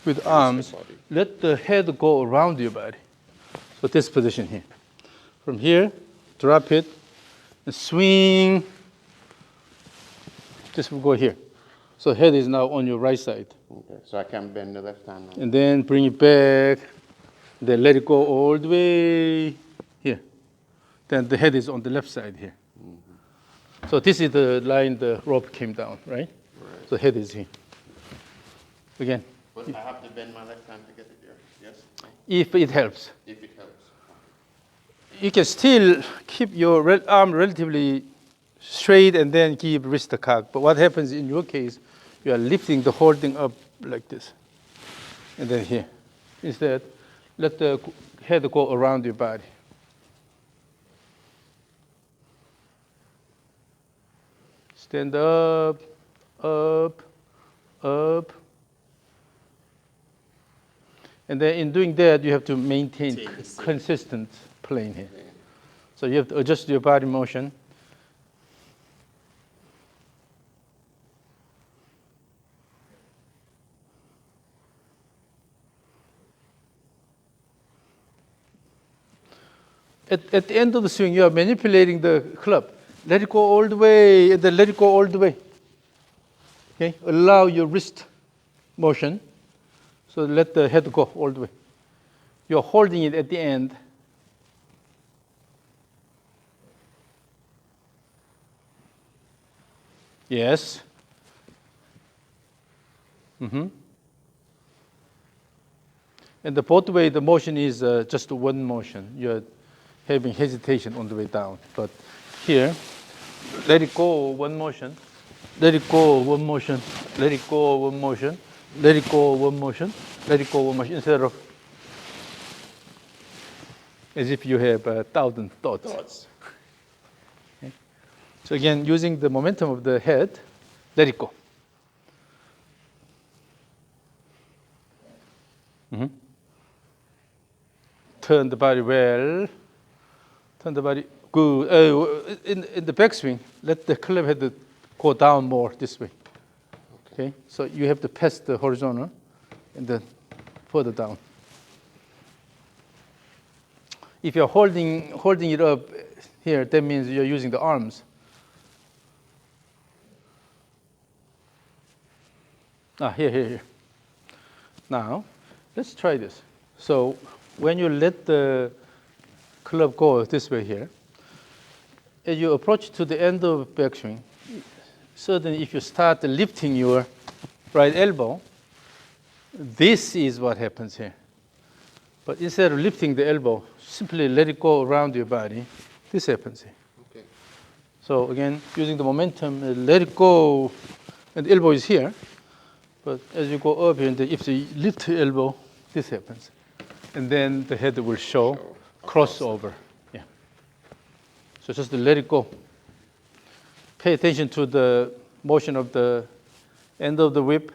with arms, let the head go around your body. So this position here. From here, drop it, and swing. This will go here. So head is now on your right side. Okay, so I can bend the left hand now. And then bring it back. Then let it go all the way here. Then the head is on the left side here. Mm-hmm. So this is the line the rope came down, right? Right. So head is here. Again. But I have to bend my left hand to get it there, yes? If it helps. If it helps. You can still keep your arm relatively straight and then keep wrist cocked. But what happens in your case, you are lifting the whole thing up like this. And then here. Instead, let the head go around your body. Stand up, up, up. And then in doing that, you have to maintain consistent plane here. Okay. So you have to adjust your body motion. At the end of the swing, you are manipulating the club. Let it go all the way, and then let it go all the way. Okay? Allow your wrist motion. So let the head go all the way. You're holding it at the end. Yes. Mm-hmm. And the both way, the motion is just one motion. You're having hesitation on the way down. But here, let it go one motion. Let it go one motion. Let it go one motion. Let it go one motion. Let it go one motion. Instead of as if you have 1,000 thoughts. Okay. So again, using the momentum of the head, let it go. Mm-hmm. Turn the body well. Turn the body good. In the backswing, let the club head go down more this way. Okay. So you have to pass the horizontal and then further down. If you're holding it up here, that means you're using the arms. Here. Now, let's try this. So when you let the club go this way here, as you approach to the end of backswing, certainly if you start lifting your right elbow, this is what happens here. But instead of lifting the elbow, simply let it go around your body. This happens here. Okay. So again, using the momentum, let it go, and the elbow is here. But as you go up here, and if you lift the elbow, this happens. And then the head will show crossover. Yeah. So just let it go. Pay attention to the motion of the end of the whip.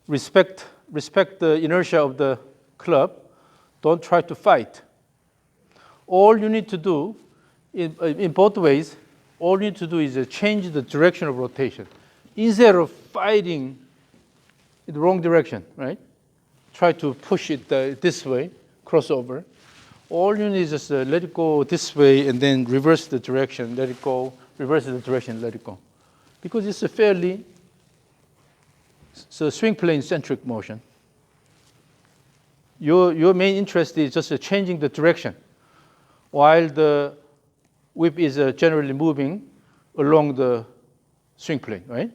Respect the inertia of the club. Don't try to fight. All you need to do, in both ways, all you need to do is change the direction of rotation. Instead of fighting in the wrong direction, right? Try to push it this way, crossover. All you need is just let it go this way and then reverse the direction, let it go, reverse the direction, let it go. Because it's a fairly swing plane centric motion. Your main interest is just changing the direction while the whip is generally moving along the swing plane, right?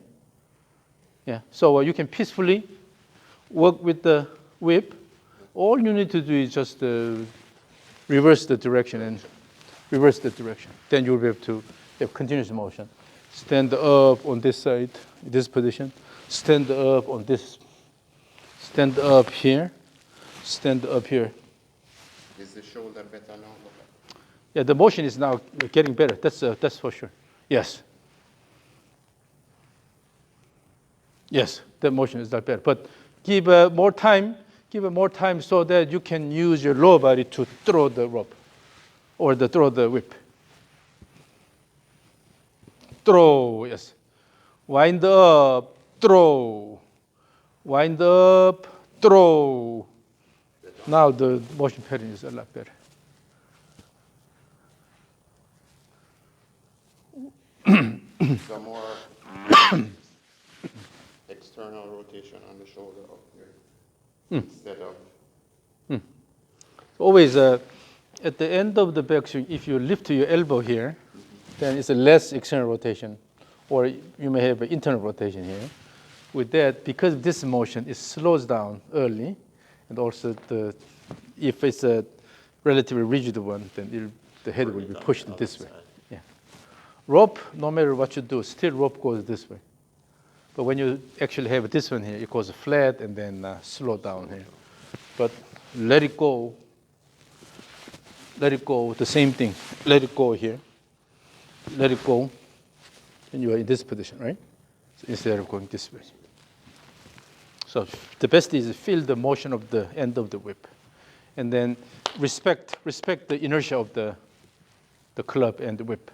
Yeah. So you can peacefully work with the whip. All you need to do is just reverse the direction and reverse the direction. Then you'll be able to have continuous motion. Stand up on this side, this position. stand up on this, stand up here, stand up here. Is the shoulder better now? Yeah, the motion is now getting better. That's for sure. Yes. Yes, the motion is not better. But give more time. Give it more time so that you can use your lower body to throw the rope or throw the whip. Throw, yes. Wind up, throw. Wind up, throw. Now the motion pattern is a lot better. Some more external rotation on the shoulder up here instead of. Always at the end of the backswing, if you lift your elbow here, then it's a less external rotation, or you may have an internal rotation here. With that, because of this motion, it slows down early, and also if it's a relatively rigid one, then the head will be pushed this way. Yeah. Rope, no matter what you do, still rope goes this way. But when you actually have this one here, it goes flat and then slow down here. But let it go. Let it go, the same thing. Let it go here. Let it go. And you are in this position, right? So instead of going this way. So the best is feel the motion of the end of the whip. And then respect the inertia of the club and the whip.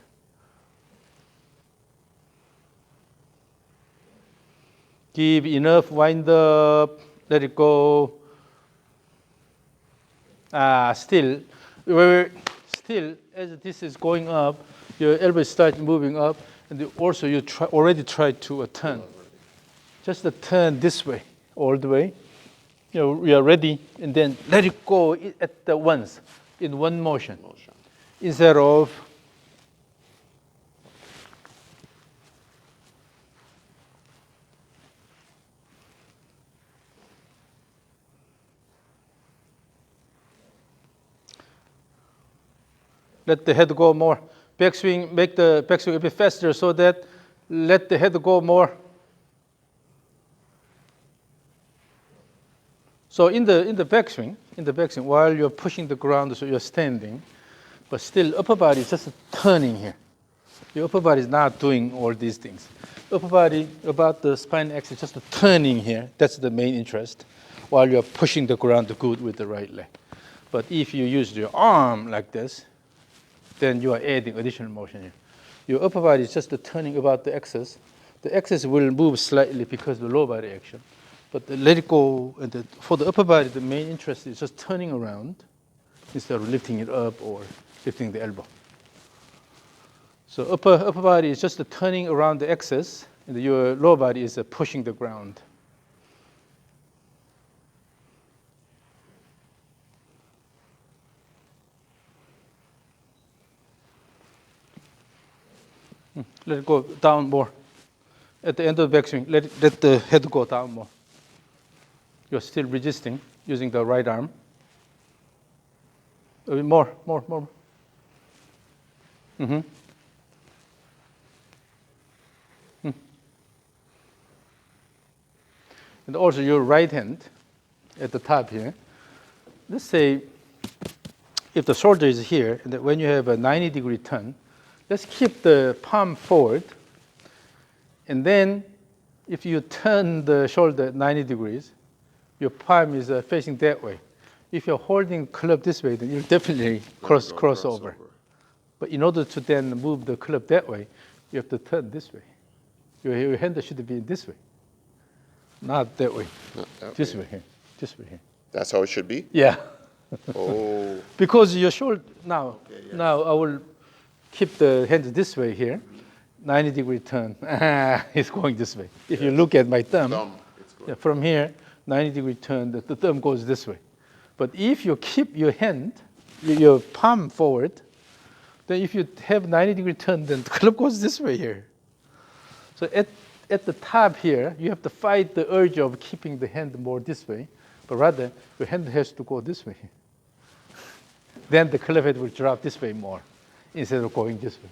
Give enough wind up. Let it go. Still, as this is going up, your elbow starts moving up, and also you already tried to turn. Just turn this way, all the way. We are ready, and then let it go at the once, in one motion. Instead of let the head go more. Backswing, make the backswing a bit faster so that let the head go more. So in the backswing, while you're pushing the ground, so you're standing, but still upper body is just turning here. Your upper body is not doing all these things. Upper body about the spine axis, just turning here. That's the main interest, while you're pushing the ground good with the right leg. But if you use your arm like this, then you are adding additional motion here. Your upper body is just turning about the axis. The axis will move slightly because of the lower body action. But let it go. And for the upper body, the main interest is just turning around instead of lifting it up or lifting the elbow. So upper body is just turning around the axis, and your lower body is pushing the ground. Let it go down more. At the end of the backswing, let the head go down more. You're still resisting using the right arm. A bit more. Mm-hmm. And also your right hand at the top here. Let's say if the shoulder is here, and when you have a 90-degree turn, let's keep the palm forward. And then if you turn the shoulder 90 degrees, your palm is facing that way. If you're holding club this way, then you'll definitely cross over. But in order to then move the club that way, you have to turn this way. Your hand should be this way. Not that way. This way here. This way here. That's how it should be? Yeah. Oh. Because your shoulder, now I will keep the hand this way here. 90-degree turn. It's going this way. If you look at my thumb from here, 90-degree turn, the thumb goes this way. But if you keep your hand, your palm forward, then if you have 90-degree turn, then the club goes this way here. So at the top here, you have to fight the urge of keeping the hand more this way, but rather your hand has to go this way. Then the club head will drop this way more instead of going this way.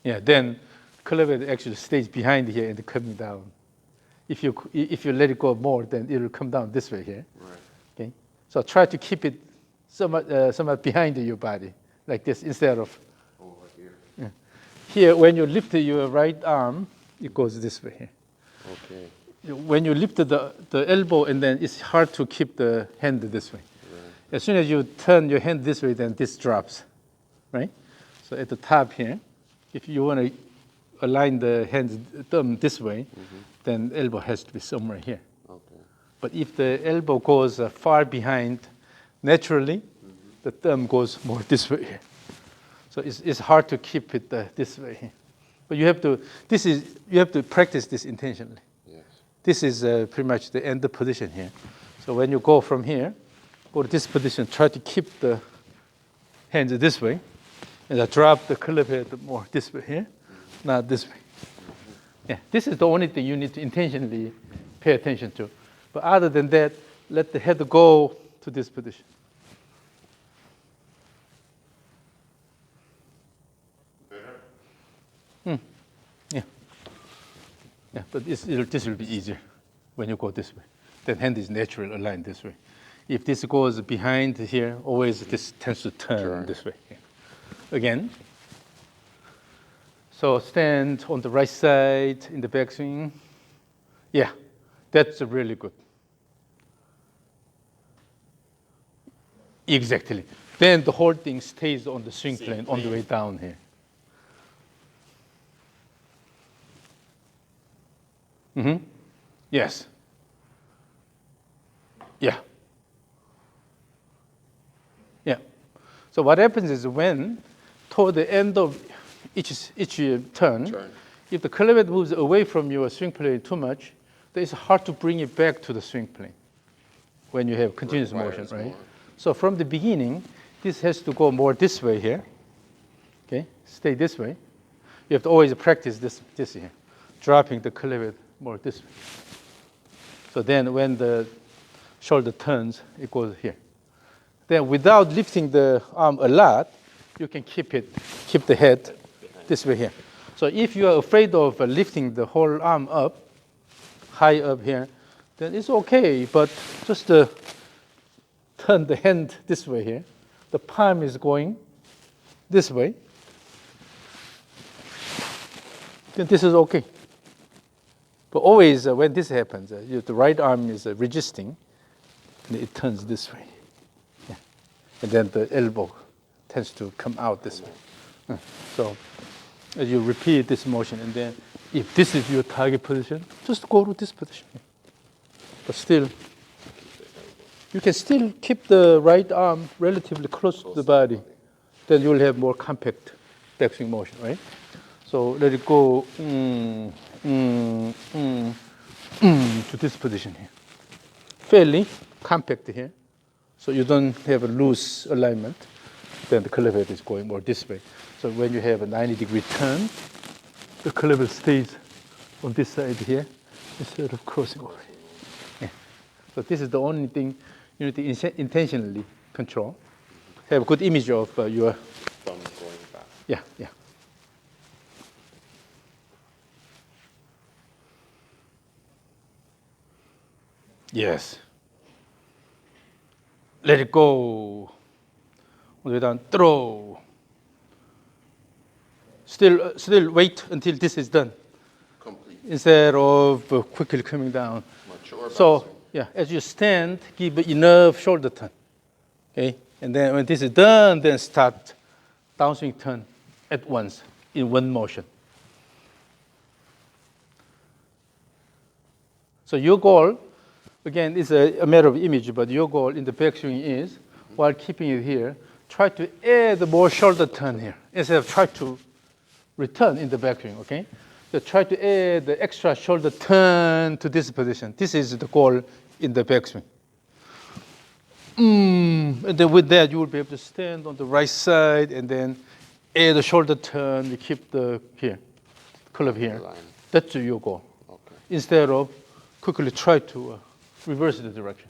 Yeah, then club actually stays behind here and coming down. If you let it go more, then it will come down this way here. Right. Okay, so try to keep it somewhat behind your body, like this, instead of Over here. yeah. Here. When you lift your right arm, it goes this way here. Okay. When you lift the elbow, and then it's hard to keep the hand this way. Right. As soon as you turn your hand this way, then this drops, right? So at the top here, if you want to align the hand thumb this way, then elbow has to be somewhere here. Okay. But if the elbow goes far behind, naturally, the thumb goes more this way here. So it's hard to keep it this way here. But you have to practice this intentionally. Yes. This is pretty much the end position here. So when you go from here, go to this position, try to keep the hands this way, and I drop the club head more this way here, not this way. Yeah, this is the only thing you need to intentionally pay attention to. But other than that, let the head go to this position. Better? Yeah. Yeah, but this will be easier when you go this way. That hand is naturally aligned this way. If this goes behind here, always this tends to turn this way. Yeah. Again. So stand on the right side in the backswing. Yeah, that's really good. Exactly. Then the whole thing stays on the swing plane on the way down here. Mm-hmm. Yes. Yeah. Yeah. So what happens is when toward the end of each turn, if the club head moves away from your swing plane too much, then it's hard to bring it back to the swing plane when you have continuous motion, right? More. So from the beginning, this has to go more this way here. Okay, stay this way. You have to always practice this here, dropping the club head more this way. So then when the shoulder turns, it goes here. Then without lifting the arm a lot, you can keep the head this way here. So if you are afraid of lifting the whole arm up, high up here, then it's okay, but just turn the hand this way here. The palm is going this way. Then this is okay. But always when this happens, the right arm is resisting, and it turns this way. Yeah. And then the elbow tends to come out this way. So as you repeat this motion, and then if this is your target position, just go to this position. But still, you can still keep the right arm relatively close to the body. Then you'll have more compact backswing motion, right? So let it go to this position here. Fairly compact here. So you don't have a loose alignment. Then the club head is going more this way. So when you have a 90-degree turn, the club head stays on this side here instead of crossing over here. Yeah. So this is the only thing you need to intentionally control. Have a good image of your Thumb going back. yeah, yeah. Yes. Let it go. All the way down. Throw. Still wait until this is done. Complete. Instead of quickly coming down. Mature So, backswing. yeah, as you stand, give enough shoulder turn. Okay? And then when this is done, then start downswing turn at once in one motion. So your goal, again, is a matter of image, but your goal in the backswing is, while keeping it here, try to add more shoulder turn here instead of try to return in the backswing, okay? So try to add the extra shoulder turn to this position. This is the goal in the backswing. And then with that, you will be able to stand on the right side and then add a shoulder turn. You keep the club here. Line. That's your goal. Okay. Instead of quickly try to reverse the direction.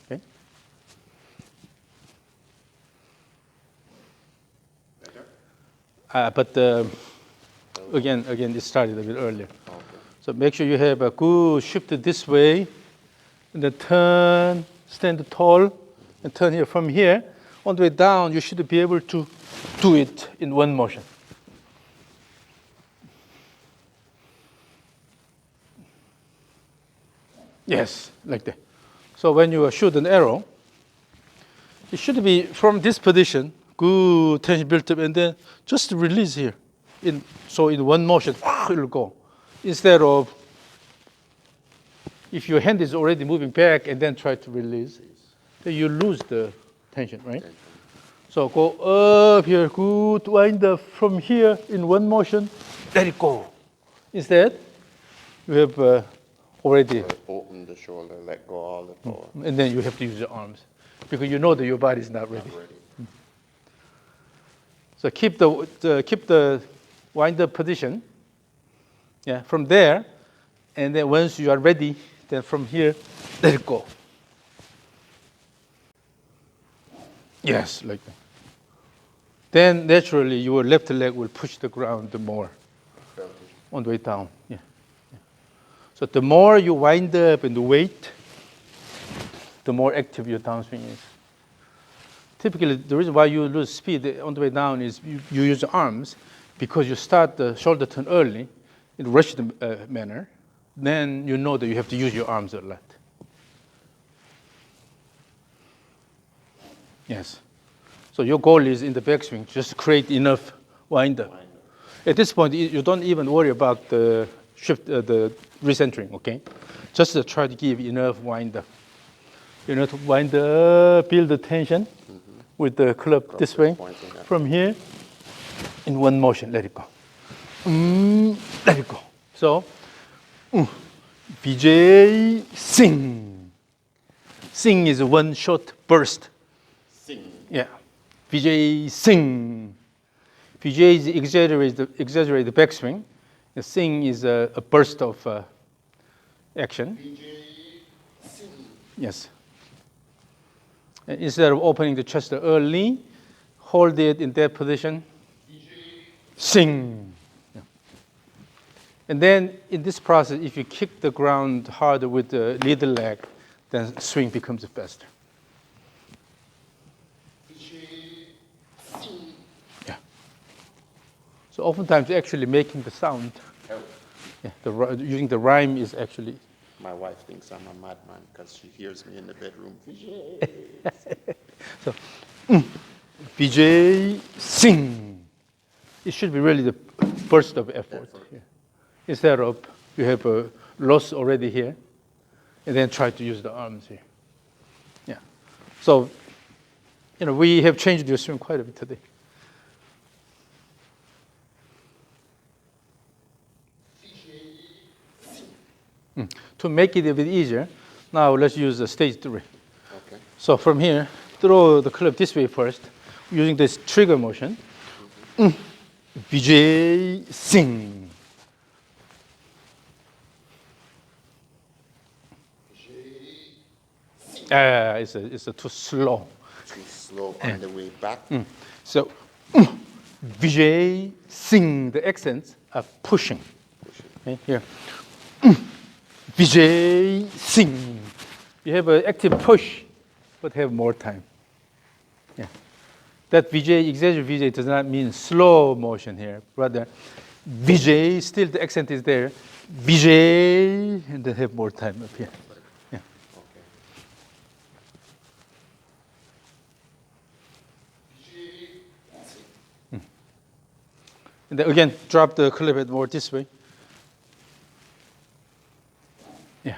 Okay? Better? But again, it started a bit earlier. Okay. So make sure you have a good shift this way, and then turn, stand tall, and turn here. From here, on the way down, you should be able to do it in one motion. Yes, like that. So when you shoot an arrow, it should be from this position, good tension built up, and then just release here. So in one motion, it'll go. Instead of, if your hand is already moving back and then try to release, then you lose the tension, right? So go up here, good, wind up from here in one motion, let it go. Instead, you have already, Open the shoulder, let go all the power. and then you have to use your arms because you know that your body is not ready. Not ready. So keep the wind up position. Yeah, from there, and then once you are ready, then from here, let it go. Yes, like that. Then naturally your left leg will push the ground more on the way down. Yeah. So the more you wind up and wait, the more active your downswing is. Typically, the reason why you lose speed on the way down is you use the arms because you start the shoulder turn early in a rushed manner. Then you know that you have to use your arms a lot. Yes. So your goal is in the backswing, just create enough wind up. At this point, you don't even worry about the shift, the recentering, okay? Just try to give enough wind up. Enough wind up, build the tension with the club this way. From here, in one motion, let it go. Let it go. So, VJ, sing. Sing is one short burst. Sing. Yeah. VJ, sing. VJ is exaggerate the backswing. The sing is a burst of action. VJ, sing. Yes. And instead of opening the chest early, hold it in that position. Sing. Yeah. And then in this process, if you kick the ground harder with the leader leg, then swing becomes faster. Yeah. So oftentimes actually making the sound, yeah, using the rhyme is actually. My wife thinks I'm a madman because she hears me in the bedroom. So, VJ, sing. It should be really the burst of effort. Yeah. Instead of you have a loss already here, and then try to use the arms here. Yeah. So, we have changed your swing quite a bit today. To make it a bit easier, now let's use the stage 3. Okay. So from here, throw the club this way first, using this trigger motion. VJ, sing. It's too slow. Too slow on the way back. So, VJ, sing. The accents are pushing. Okay, here. VJ, sing. You have an active push, but have more time. Yeah. That VJ, exaggerate VJ does not mean slow motion here. Rather, VJ, still the accent is there. VJ, and then have more time up here. Yeah. Okay. And then again, drop the club head more this way. Yeah.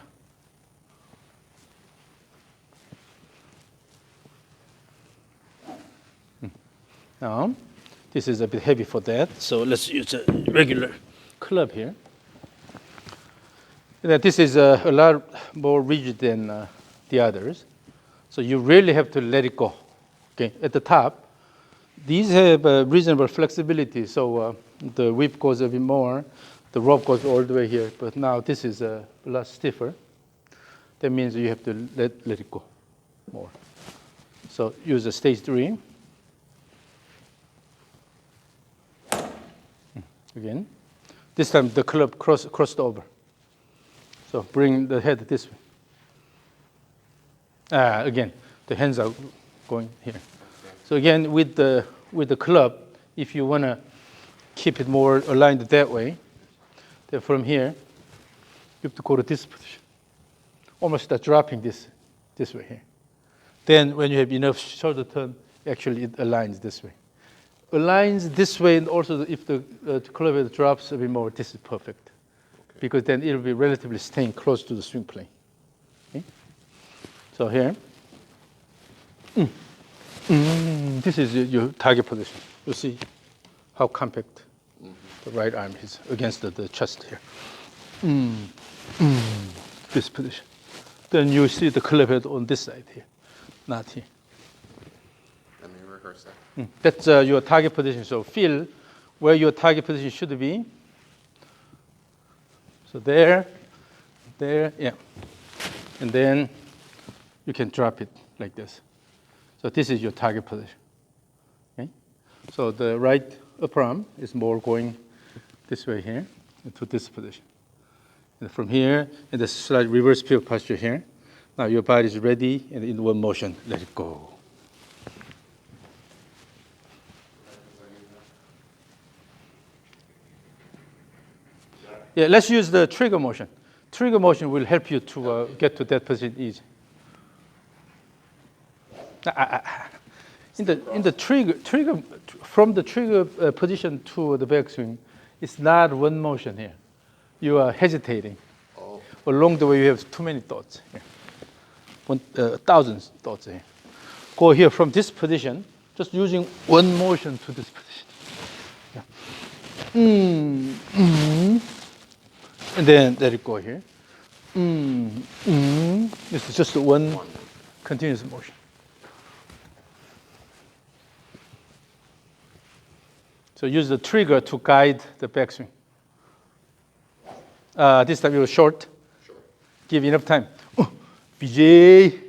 Now, this is a bit heavy for that, so let's use a regular club here. And this is a lot more rigid than the others, so you really have to let it go. Okay, at the top, these have reasonable flexibility, so the whip goes a bit more, the rope goes all the way here, but now this is a lot stiffer. That means you have to let it go more. So use a stage 3. Again, This time the club crossed over. So bring the head this way. Again, the hands are going here. Okay. So again, with the club, if you want to keep it more aligned that way, then from here, you have to go to this position. Almost start dropping this way here. Then when you have enough shoulder turn, actually it aligns this way. Aligns this way, and also if the club head drops a bit more, this is perfect. Okay. Because then it'll be relatively staying close to the swing plane. Okay? So here, this is your target position. You see how compact the right arm is against the chest here. This position. Then you see the club head on this side here, not here. Let me rehearse that. That's your target position. So feel where your target position should be. So there, yeah. And then you can drop it like this. So this is your target position. Okay? So the right upper arm is more going this way here into this position. And from here, in the slight reverse pivot posture here, now your body is ready, and in one motion, let it go. Yeah, let's use the trigger motion. Trigger motion will help you to get to that position easy. In the trigger from the trigger position to the backswing, it's not one motion here. You are hesitating. Oh. Along the way, you have too many thoughts here. 1,000 thoughts here. Go here from this position, just using one motion to this position. Yeah. And then let it go here. This is just one continuous motion. So use the trigger to guide the backswing. This time you're short. Give enough time. BJ.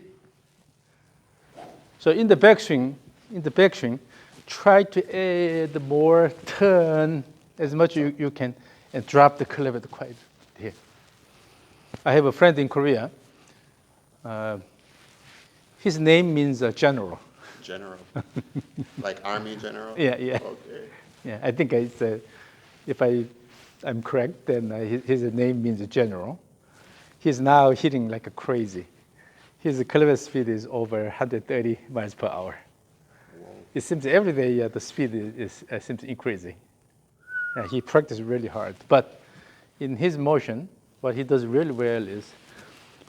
So in the backswing, try to add more turn as much as you can and drop the club head quite here. I have a friend in Korea. His name means general. General. Like army general? Yeah. Okay. Yeah, I think if I'm correct, then his name means general. He's now hitting like a crazy. His club head speed is over 130 miles per hour. Whoa. It seems every day the speed seems increasing. He practiced really hard. But in his motion, what he does really well is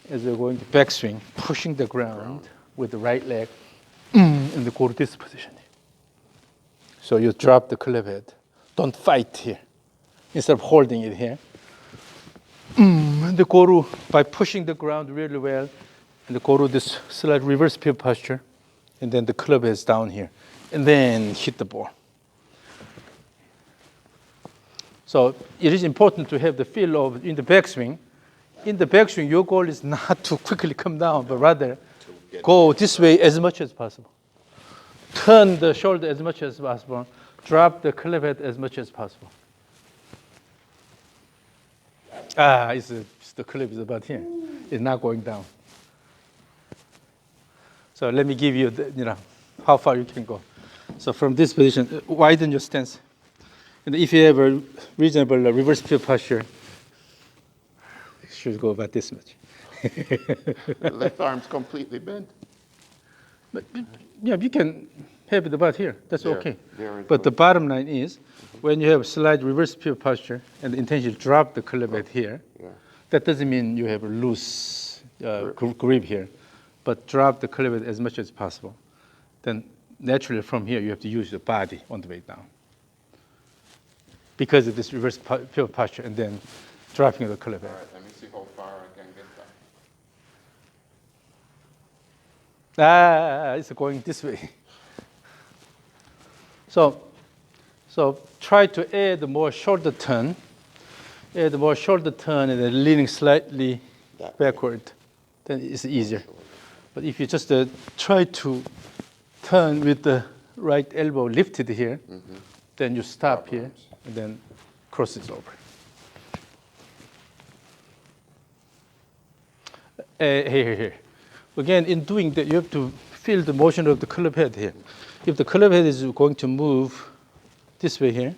we're going to backswing, pushing the ground with the right leg, and go to this position. So you drop the club head. Don't fight here. Instead of holding it here. And go to, by pushing the ground really well, and go to this slight reverse pivot posture, and then the club head is down here, and then hit the ball. So it is important to have the feel of in the backswing. In the backswing, your goal is not to quickly come down, but rather go this way as much as possible. Turn the shoulder as much as possible. Drop the club head as much as possible. The club is about here. It's not going down. So let me give you, how far you can go. So from this position, widen your stance. And if you have a reasonable reverse pivot posture, it should go about this much. The left arm's completely bent. But yeah, you can have it about here. That's okay. There But the bottom line is, when you have slight reverse pivot posture and intentionally drop the club head here, that doesn't mean you have a loose grip here, but drop the club head as much as possible. Then naturally from here, you have to use your body on the way down. Because of this reverse pivot posture and then dropping the club head. All right, let me see how far I can get that. It's going this way. So try to add more shoulder turn. Add more shoulder turn and then leaning slightly backward. Then it's easier. But if you just try to turn with the right elbow lifted here, then you stop here and then cross it over. Here. Again, in doing that, you have to feel the motion of the club head here. If the club head is going to move this way here,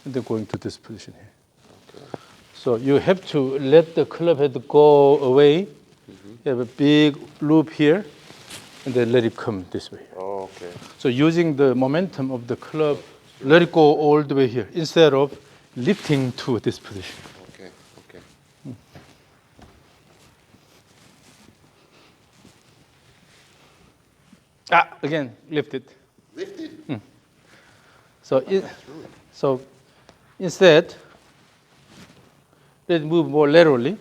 and then going to this position here. Okay. So you have to let the club head go away. You have a big loop here, and then let it come this way. Oh, okay. So using the momentum of the club, let it go all the way here, instead of lifting to this position. Okay. Okay. Again, lift it. Lift it. So instead, let it move more laterally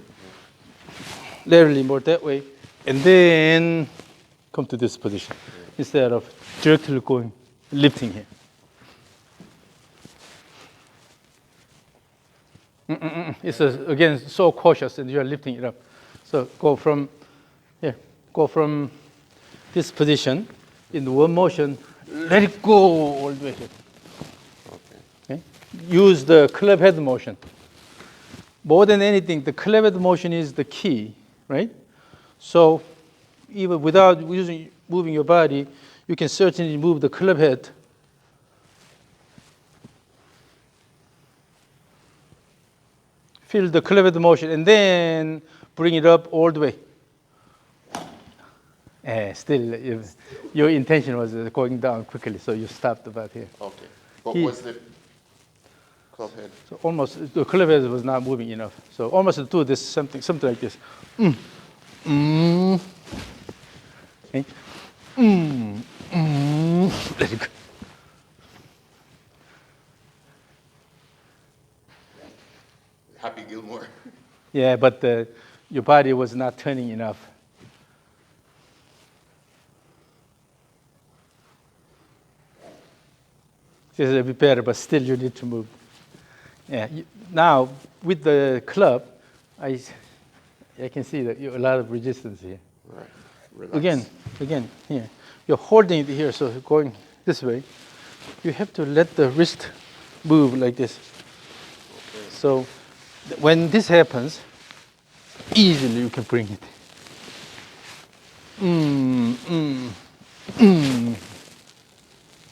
more that way, and then come to this position instead of directly going, lifting here. It's again so cautious, and you are lifting it up. So go from this position in one motion, let it go all the way here. Okay? Use the club head motion. More than anything, the club head motion is the key, right? So even without moving your body, you can certainly move the club head. Feel the club head motion, and then bring it up all the way. Still, your intention was going down quickly, so you stopped about here. Okay. What was the club head? So almost, the club head was not moving enough. So almost do this, something like this. Okay. Let it go. Happy Gilmore. Yeah, but your body was not turning enough. This is a bit better, but still you need to move. Yeah. Now with the club, I can see that you a lot of resistance here. Right. Relax. Again, here. You're holding it here, so going this way. You have to let the wrist move like this. Okay. So when this happens, easily you can bring it.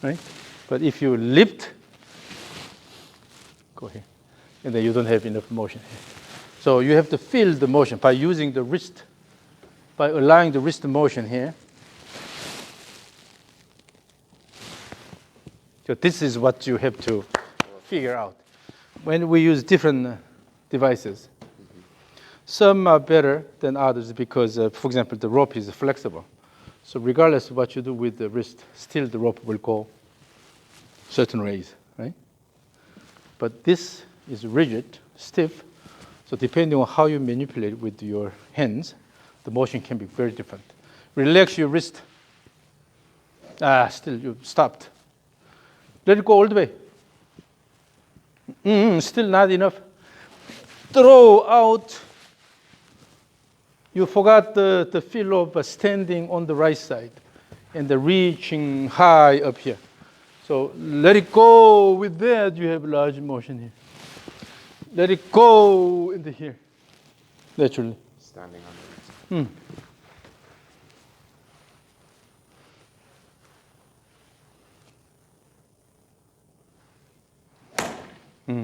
Right? But if you lift, go here, and then you don't have enough motion here. So you have to feel the motion by using the wrist, by allowing the wrist motion here. So this is what you have to figure out. When we use different devices, some are better than others because, for example, the rope is flexible. So regardless of what you do with the wrist, still the rope will go certain ways, right? But this is rigid, stiff, so depending on how you manipulate with your hands, the motion can be very different. Relax your wrist. Still you stopped. Let it go all the way. Still not enough. Throw out. You forgot the feel of standing on the right side and the reaching high up here. So let it go. With that, you have large motion here. Let it go into here, naturally. Standing on it.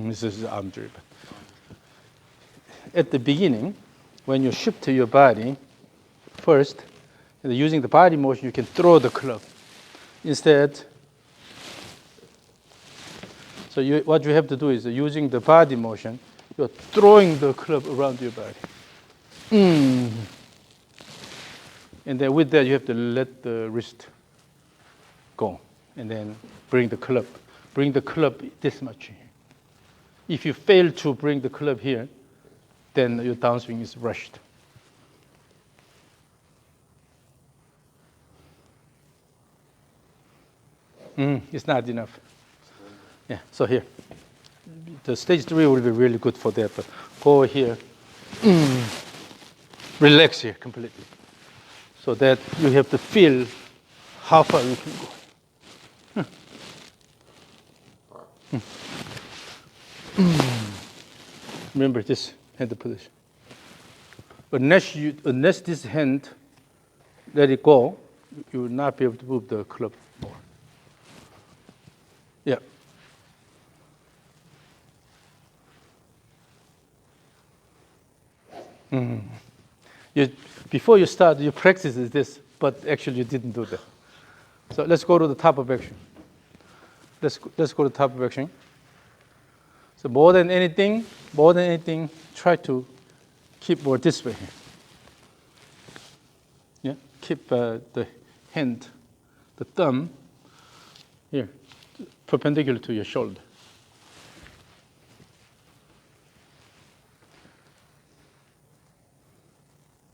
This is arm driven. At the beginning, when you shift to your body, first, using the body motion, you can throw the club. Instead, so what you have to do is using the body motion, you're throwing the club around your body. And then with that, you have to let the wrist go. And then bring the club this much here. If you fail to bring the club here, then your downswing is rushed. It's not enough. Yeah, so here. The stage 3 will be really good for that, but go here. Relax here completely. So that you have to feel how far you can go. Remember this hand position. unless this hand let it go, you will not be able to move the club more. Yeah. Before you start, you practice this, but actually you didn't do that. So let's go to the top of action. Let's go to the top of action. So more than anything, try to keep more this way. Yeah, keep the hand, the thumb, here, perpendicular to your shoulder.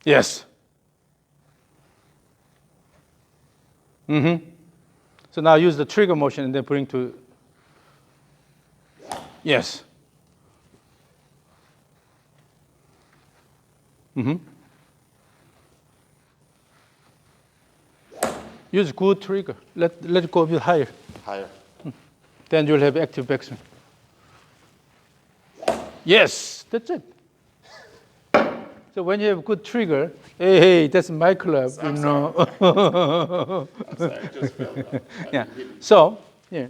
Yes. So now use the trigger motion and then bring to, yes. Use good trigger. Let it go a bit higher. Higher. Then you'll have active backswing. Yes, that's it. So when you have good trigger, hey, that's my club, you know. I'm sorry, I just fell down. Yeah. So, yeah,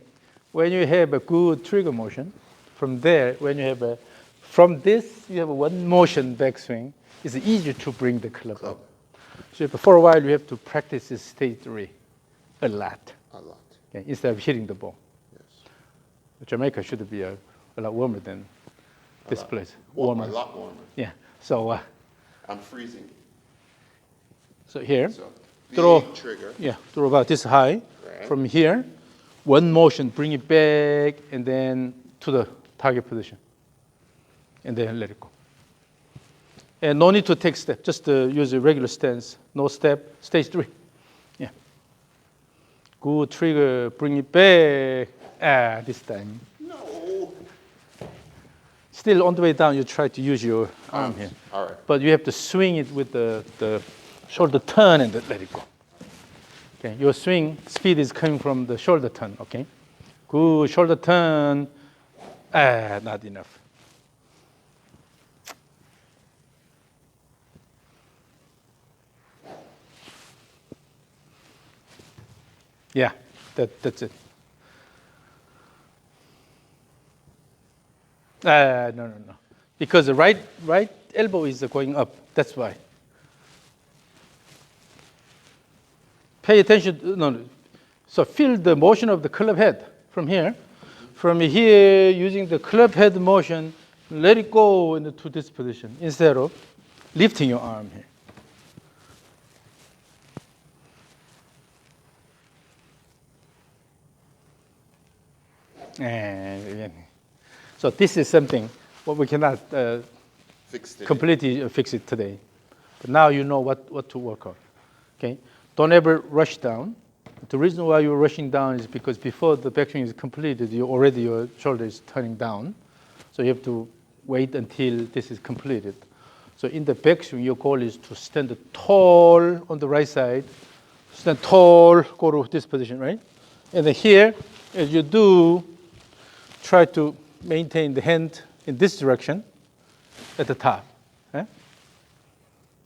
when you have a good trigger motion, from there, when you have from this, you have a one motion backswing, it's easier to bring the club up. So for a while, you have to practice this stage 3 a lot. A lot. Okay, instead of hitting the ball. Yes. Jamaica should be a lot warmer than this place. Warmer. A lot warmer. Yeah. So. I'm freezing. So here, So throw trigger. Yeah, throw about this high. Right. From here, one motion, bring it back, and then to the target position, and then let it go. And no need to take step. Just use a regular stance. No step. Stage 3. Yeah. Good trigger. Bring it back. This time. No. Still on the way down, you try to use your arm here. All right. But you have to swing it with the shoulder turn and then let it go. Okay, your swing speed is coming from the shoulder turn, okay? Good shoulder turn. Not enough. Yeah, that's it. No. Because the right elbow is going up. That's why. Pay attention. No. So feel the motion of the club head from here. From here, using the club head motion, let it go into this position instead of lifting your arm here. So this is something what we cannot completely fix it today. But now you know what to work on. Okay? Don't ever rush down. The reason why you're rushing down is because before the backswing is completed, your shoulder is turning down. So you have to wait until this is completed. So in the backswing, your goal is to stand tall on the right side, stand tall, go to this position, right? And then here, as you do, try to maintain the hand in this direction at the top.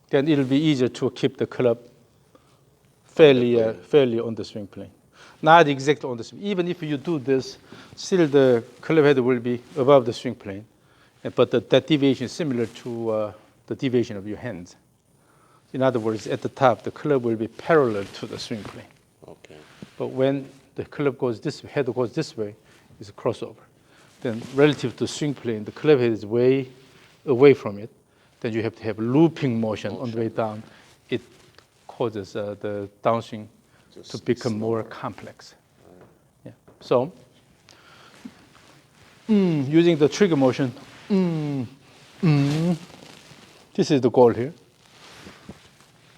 Then it'll be easier to keep the club fairly on the swing plane. Not exactly on the swing. Even if you do this, still the club head will be above the swing plane. But that deviation is similar to the deviation of your hands. In other words, at the top, the club will be parallel to the swing plane. Okay. But when the club goes this way, head goes this way, it's a crossover. Then relative to swing plane, the club head is way away from it. Then you have to have looping motion on the way down. It causes the downswing to become more complex. Yeah. So using the trigger motion, this is the goal here.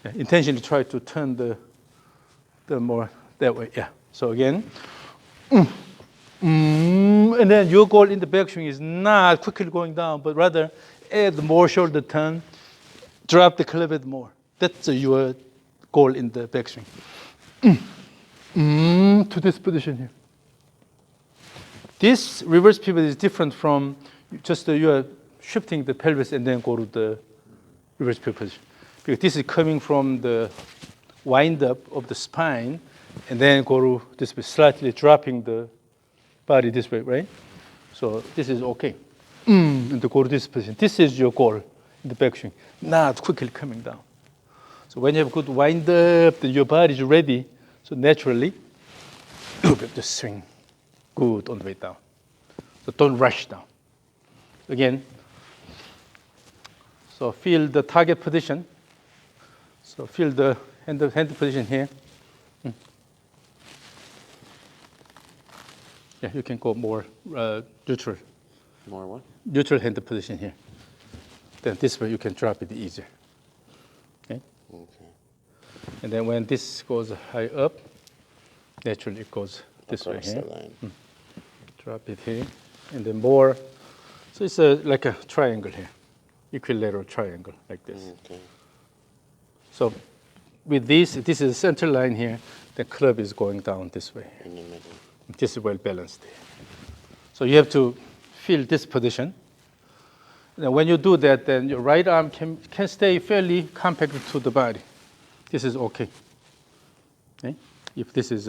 Yeah, intentionally try to turn the more that way. Yeah. So again, and then your goal in the backswing is not quickly going down, but rather add more shoulder turn, drop the club head more. That's your goal in the backswing. To this position here. This reverse pivot is different from just you are shifting the pelvis and then go to the reverse pivot position. Because this is coming from the wind up of the spine, and then go to this way, slightly dropping the body this way, right? So this is okay. And to go to this position. This is your goal in the backswing, not quickly coming down. So when you have good wind up, then your body is ready. So naturally, you'll be able to swing good on the way down. So don't rush down. Again, so feel the target position. So feel the hand position here. Yeah, you can go more neutral. More what? Neutral hand position here. Then this way you can drop it easier. Okay? Okay. And then when this goes high up, naturally it goes this Across way here. the line. Drop it here. And then more. So it's like a triangle here. Equilateral triangle like this. Okay. So with this is the center line here. The club is going down this way. In the middle. This is well balanced here. So you have to feel this position. Now when you do that, then your right arm can stay fairly compacted to the body. This is okay. Okay? If this is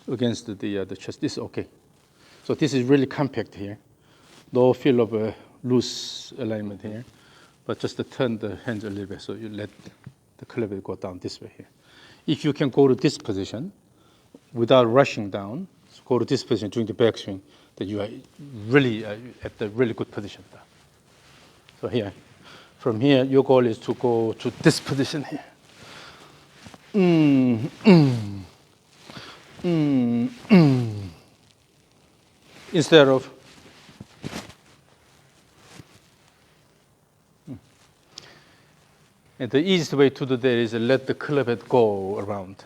against the chest, this is okay. So this is really compact here. No feel of a loose alignment here, but just to turn the hands a little bit so you let the club go down this way here. If you can go to this position without rushing down, so go to this position during the backswing, then you are really at the really good position. So here, from here, your goal is to go to this position here. Instead of and the easiest way to do that is let the club head go around.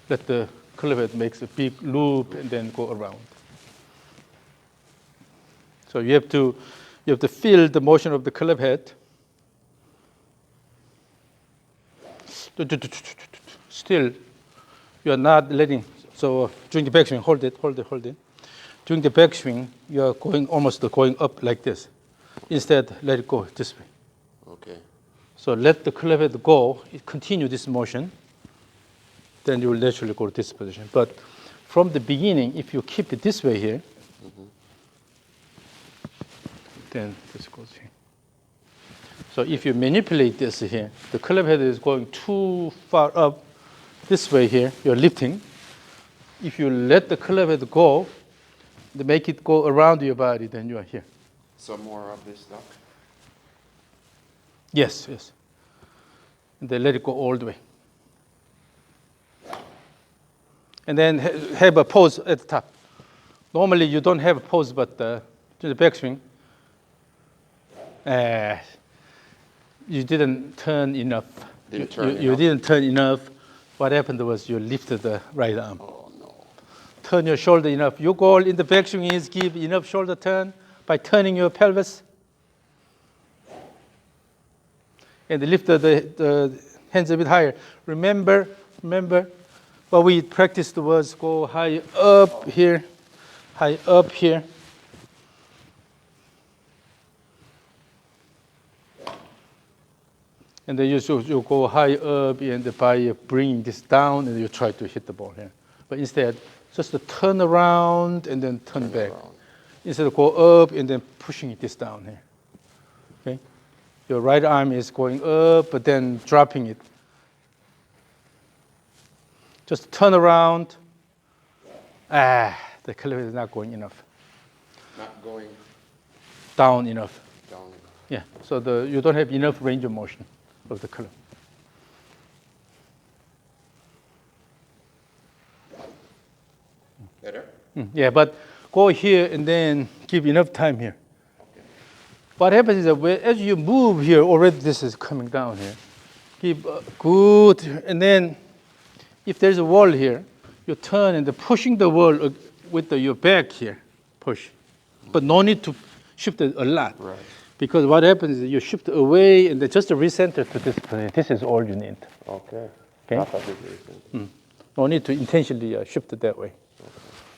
Let the club head makes a big loop and then go around. So you have to feel the motion of the club head. Still, you are not letting. So during the backswing, hold it. During the backswing, you are almost going up like this. Instead, let it go this way. Okay. So let the club head go, continue this motion, then you will naturally go to this position. But from the beginning, if you keep it this way here, then this goes here. So if you manipulate this here, the club head is going too far up this way here, you're lifting. If you let the club head go, to make it go around your body, then you are here. So more of this stuff? Yes. And then let it go all the way. And then have a pose at the top. Normally you don't have a pose, but to the backswing, you didn't turn enough. You didn't turn enough. What happened was you lifted the right arm. Oh, no. Turn your shoulder enough. Your goal in the backswing is give enough shoulder turn by turning your pelvis. And lift the hands a bit higher. Remember, what we practiced was go high up here. And then you go high up and by bringing this down and you try to hit the ball here. But instead, just to turn around and then turn back. Instead of go up and then pushing this down here. Okay? Your right arm is going up, but then dropping it. Just turn around. The club is not going enough. Not going down enough. down enough. Yeah, so you don't have enough range of motion of the club. Better? Yeah, but go here and then give enough time here. Okay. What happens is that as you move here, already this is coming down here. Give good, and then if there's a wall here, you turn and pushing the wall with your back here, push. But no need to shift it a lot. Right. Because what happens is you shift away and then just to recenter to this position. This is all you need. Okay. Okay? Not that big reason. No need to intentionally shift it that way. Okay.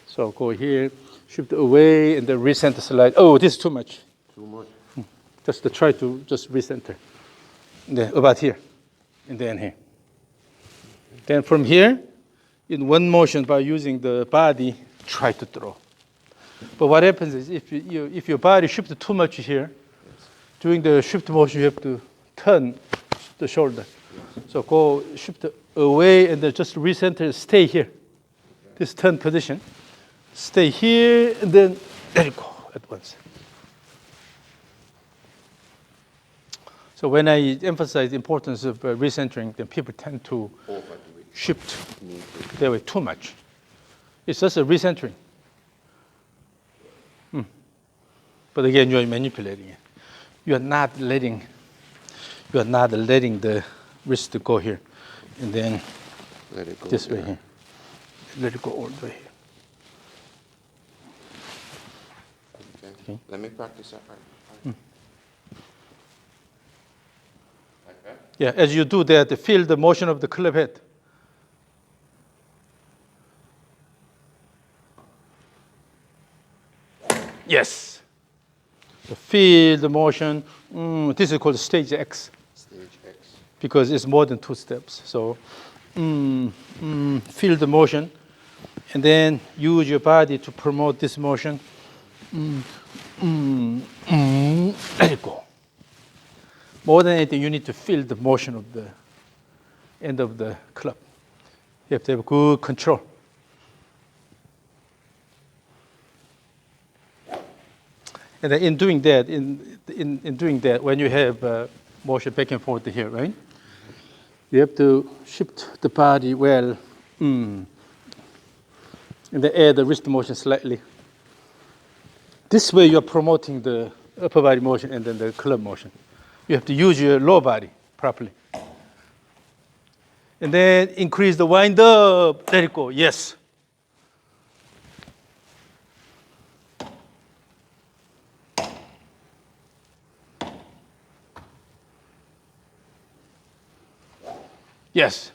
So go here, shift away, and then recenter slide. Oh, this is too much. Too much. Just to try to just recenter. then about here, and then here. Then from here, in one motion by using the body, try to throw. But what happens is if your body shifts too much here, during the shift motion, you have to turn the shoulder. So go shift away and then just recenter, stay here. This turn position. Stay here and then let it go at once. So when I emphasize the importance of recentering, then people tend to shift their way too much. It's just a recentering. But again, you are manipulating it. You are not letting the wrist go here, and then Let it go this there. way here. Let it go all the way here. Okay. Let me practice that. Like that? Yeah, as you do that, feel the motion of the club head. Yes. So feel the motion. This is called stage X Stage X. because it's more than 2 steps. So feel the motion, and then use your body to promote this motion. Let it go. More than anything, you need to feel the motion of the end of the club. You have to have good control. And then in doing that, when you have motion back and forth here, right? You have to shift the body well, and then add the wrist motion slightly. This way, you're promoting the upper body motion and then the club motion. You have to use your lower body properly. And then increase the wind up. Let it go. Yes. Yes.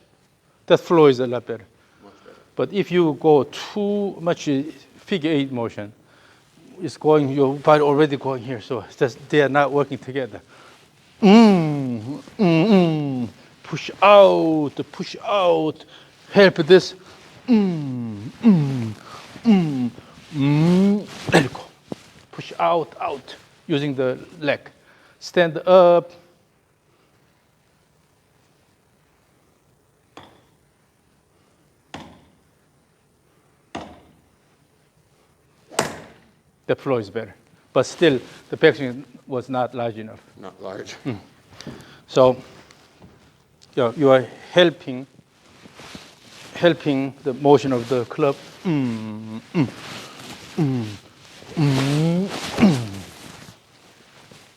That flow is a lot better. Much better. But if you go too much figure 8 motion, it's going, your body already going here, so it's just, they are not working together. Push out, help this. Let it go. Push out, using the leg. Stand up. The flow is better. But still, the backswing was not large enough. Not large. So you are helping the motion of the club.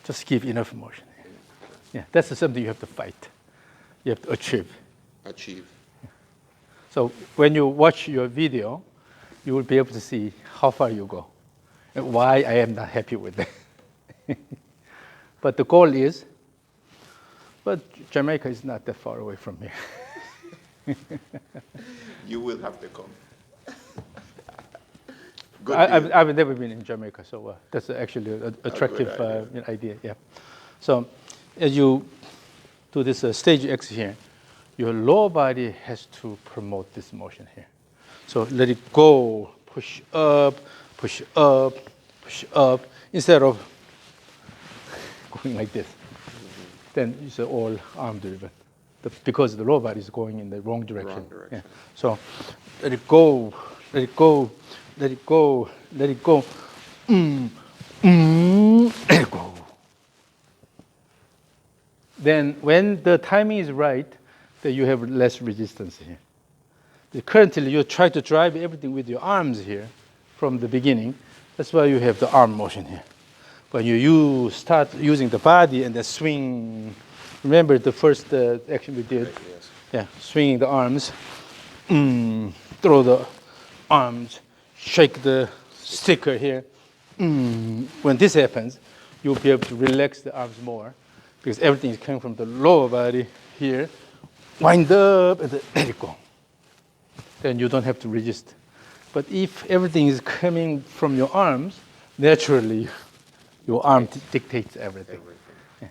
Just give enough motion. Yeah, that's something you have to fight. You have to achieve. Achieve. So when you watch your video, you will be able to see how far you go and why I am not happy with it. But the goal is, but Jamaica is not that far away from here. You will have to come. I've never been in Jamaica, so that's actually an attractive idea. Yeah. So as you do this stage X here, your lower body has to promote this motion here. So let it go, push up, push up, push up, instead of going like this. Then it's all arm driven, because the lower body is going in the wrong direction. Wrong direction. Yeah. So let it go, let it go, let it go, let it go. Let it go. Then when the timing is right, then you have less resistance here. Currently, you try to drive everything with your arms here from the beginning. That's why you have the arm motion here. When you start using the body and then swing, remember the first action we did? Right, yes. Yeah, swinging the arms, throw the arms, shake the sticker here. When this happens, you'll be able to relax the arms more because everything is coming from the lower body here. Wind up and then let it go. Then you don't have to resist. But if everything is coming from your arms, naturally, your arm dictates everything. Yeah.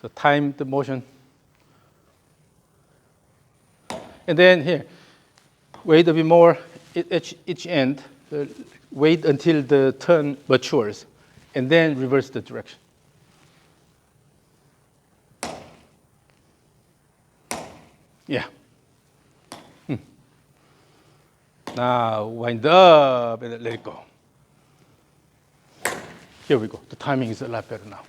So time the motion. And then here, wait a bit more at each end. Wait until the turn matures, and then reverse the direction. Yeah. Now wind up and let it go. Here we go. The timing is a lot better now.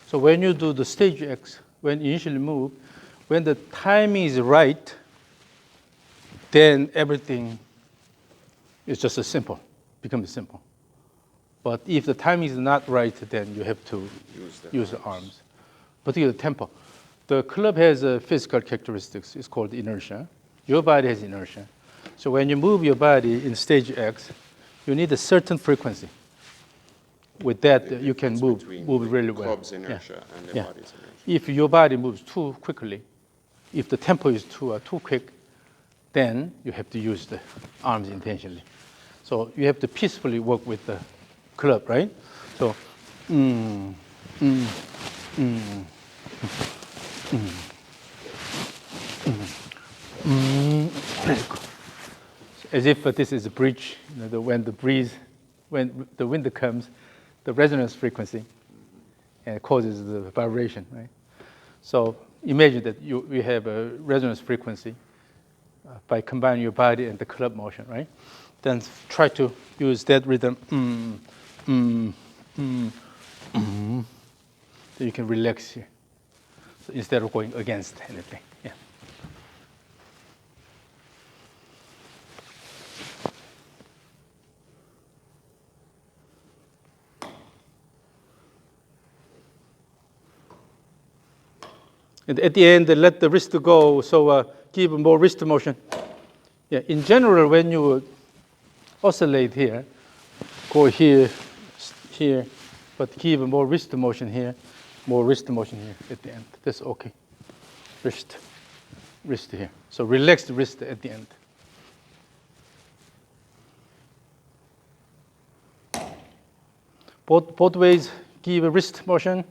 So when you do the stage X, when you initially move, when the timing is right, then everything is just becomes simple. But if the timing is not right, then you have to use the arms, particularly the tempo. The club has a physical characteristics. It's called inertia. Your body has inertia. So when you move your body in stage X, you need a certain frequency. With that, you can move really well. Club's inertia and the body's inertia. If your body moves too quickly, if the tempo is too quick, then you have to use the arms intentionally. So you have to peacefully work with the club, right? So, as if this is a bridge. When the wind comes, the resonance frequency and causes the vibration, right? So imagine that you have a resonance frequency by combining your body and the club motion, right? Then try to use that rhythm. So you can relax here. So instead of going against anything. Yeah. And at the end, let the wrist go, so give more wrist motion. Yeah, in general, when you oscillate here, go here, but give more wrist motion here, more wrist motion here at the end. That's okay. Wrist here. So relax the wrist at the end. Both ways, give a wrist motion.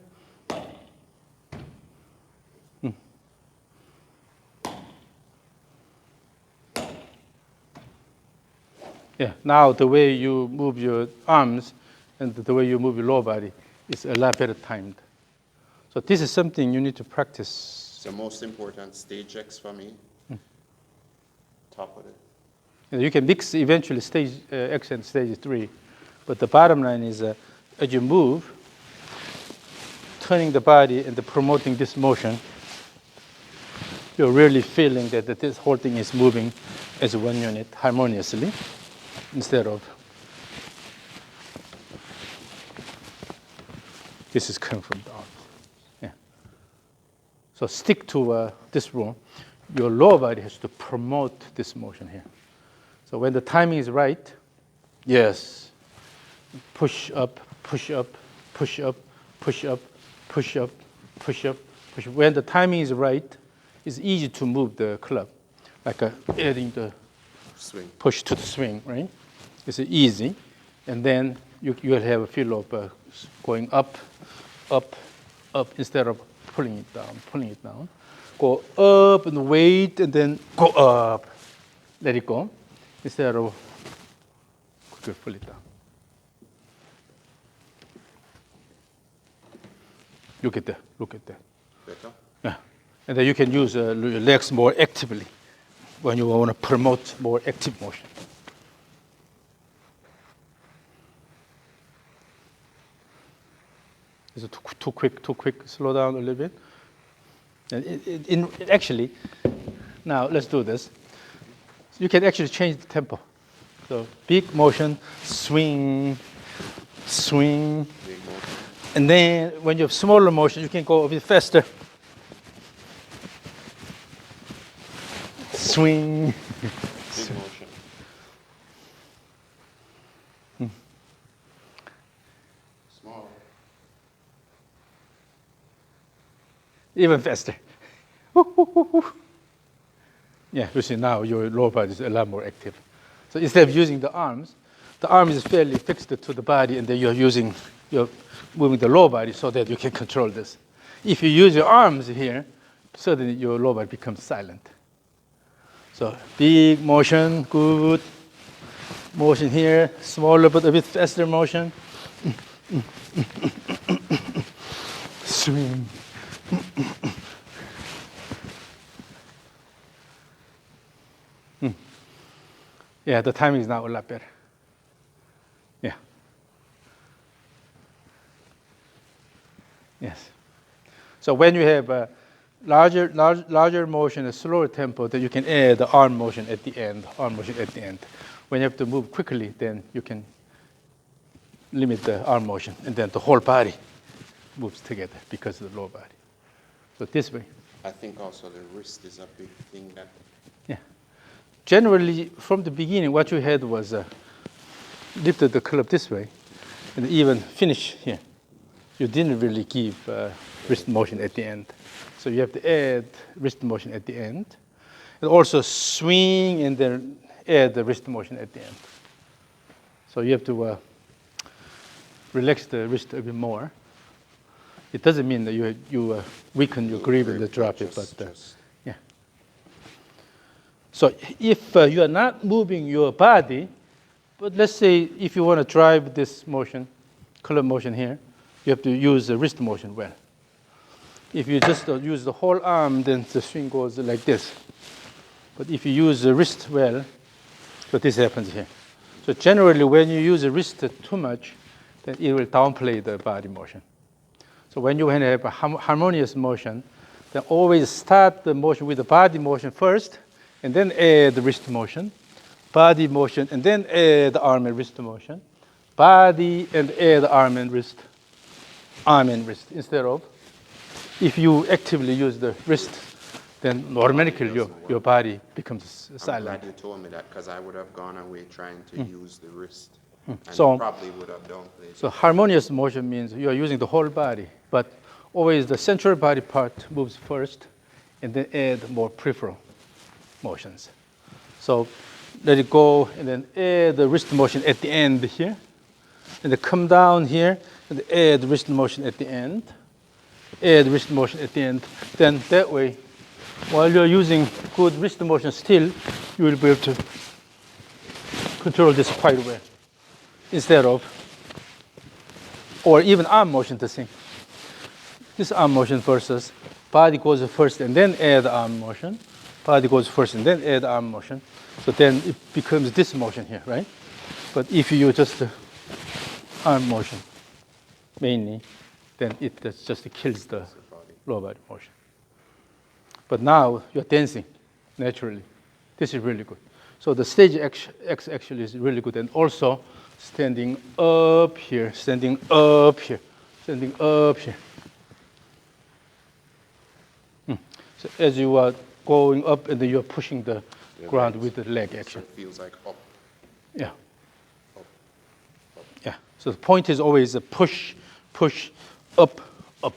Yeah, now the way you move your arms and the way you move your lower body is a lot better timed. So this is something you need to practice. The most important stage X for me, top of it. You can mix eventually stage X and stage 3, but the bottom line is as you move, turning the body and promoting this motion, you're really feeling that this whole thing is moving as one unit harmoniously. Instead of this is coming from the arms. Yeah. So stick to this rule. Your lower body has to promote this motion here. So when the timing is right, yes, push up, push up, push up, push up, push up, push up, push up. When the timing is right, it's easy to move the club, like adding the swing. Push to the swing, right? It's easy, and then you'll have a feel of going up, up, up instead of pulling it down. Go up and wait, and then go up. Let it go instead of quickly pull it down. Look at that. Better? Yeah, and then you can use your legs more actively when you want to promote more active motion. Is it too quick? Slow down a little bit. And actually, now let's do this. You can actually change the tempo. So big motion, swing. Big motion. And then when you have smaller motion, you can go a bit faster. Swing. Big motion. Small. Even faster. Yeah, you see now your lower body is a lot more active. So instead of using the arm is fairly fixed to the body, and then you're using you're moving the lower body so that you can control this. If you use your arms here, suddenly your lower body becomes silent. So big motion, good. Motion here, smaller but a bit faster motion. Swing. Yeah, the timing is now a lot better. Yeah. Yes. So when you have a larger motion, a slower tempo, then you can add the arm motion at the end, arm motion at the end. When you have to move quickly, then you can limit the arm motion, and then the whole body moves together because of the lower body. So this way. I think also the wrist is a big thing that. Yeah. Generally, from the beginning, what you had was lifted the club this way, and even finish here. You didn't really give wrist motion at the end. So you have to add wrist motion at the end. And also swing and then add the wrist motion at the end. So you have to relax the wrist a bit more. It doesn't mean that you weaken your grip and drop it, but yeah. So if you are not moving your body, but let's say if you want to drive this motion, club motion here, you have to use the wrist motion well. If you just use the whole arm, then the swing goes like this. But if you use the wrist well, so this happens here. So generally, when you use the wrist too much, then it will downplay the body motion. So when you have a harmonious motion, then always start the motion with the body motion first, and then add the wrist motion, body motion, and then add the arm and wrist motion, body and add arm and wrist, instead of if you actively use the wrist, then automatically your body becomes silent. I'm glad you told me that, because I would have gone away trying to use the wrist. And So- probably would have downplayed. So harmonious motion means you are using the whole body, but always the central body part moves first, and then add more peripheral motions. So let it go, and then add the wrist motion at the end here, and then come down here, and add wrist motion at the end, add wrist motion at the end. Then that way, while you're using good wrist motion still, you will be able to control this quite well. Instead of, or even arm motion the same. This arm motion versus body goes first and then add arm motion. Body goes first and then add arm motion. So then it becomes this motion here, right? But if you use just the arm motion mainly, then it just kills the lower body motion. But now you're dancing naturally. This is really good. So the stage X actually is really good. And also standing up here, standing up here, standing up here. So as you are going up, and then you're pushing the ground with the leg action. So it feels like up. Yeah. Up. Yeah. So the point is always a push, push, up, up.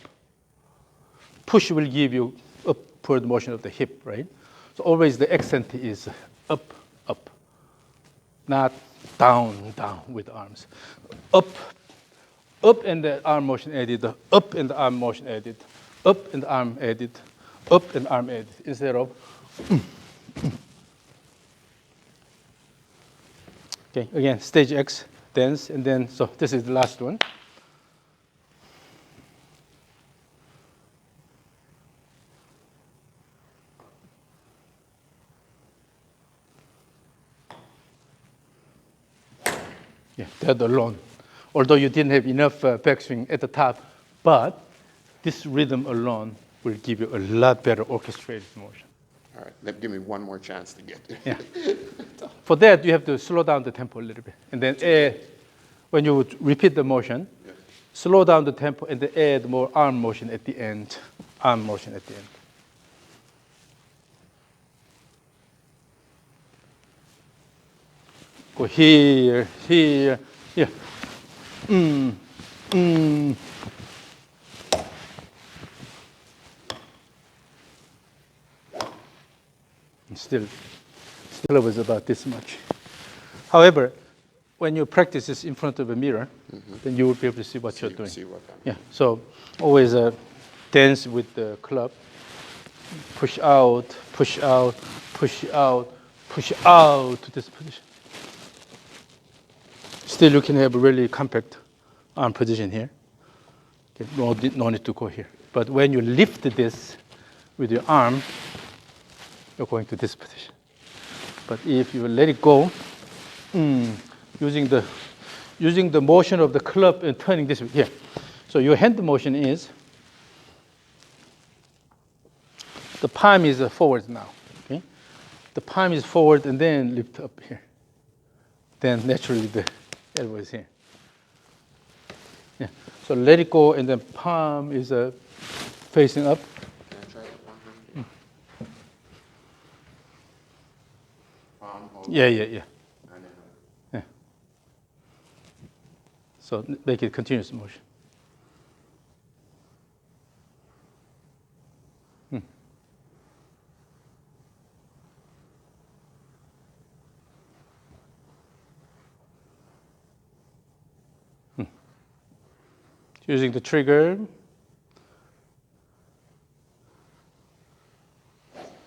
Push will give you upward motion of the hip, right? So always the accent is up, up, not down, down with arms. Up, up and the arm motion added, up and the arm motion added, up and the arm added, up and arm added, instead of Okay, again, stage X, dance, and then, so this is the last one. Yeah, that alone. Although you didn't have enough backswing at the top, but this rhythm alone will give you a lot better orchestrated motion. All right, give me one more chance to get it. Yeah. For that, you have to slow down the tempo a little bit. And then when you would repeat the motion, slow down the tempo and then add more arm motion at the end, arm motion at the end. Go here, here, here. And still it was about this much. However, when you practice this in front of a mirror, then you will be able to see what you're doing. See what I'm Yeah, so always dance with the club. Push out, push out, push out, push out to this position. Still, you can have a really compact arm position here. Okay, no need to go here. But when you lift this with your arm, you're going to this position. But if you let it go, using the motion of the club and turning this way, here. So your hand motion is, the palm is forward now. Okay? The palm is forward and then lift up here. Then naturally the elbow is here. Yeah. So let it go and then palm is facing up. Can I try the palm? Palm hold. Yeah. And then Yeah. So make it continuous motion. Using the trigger.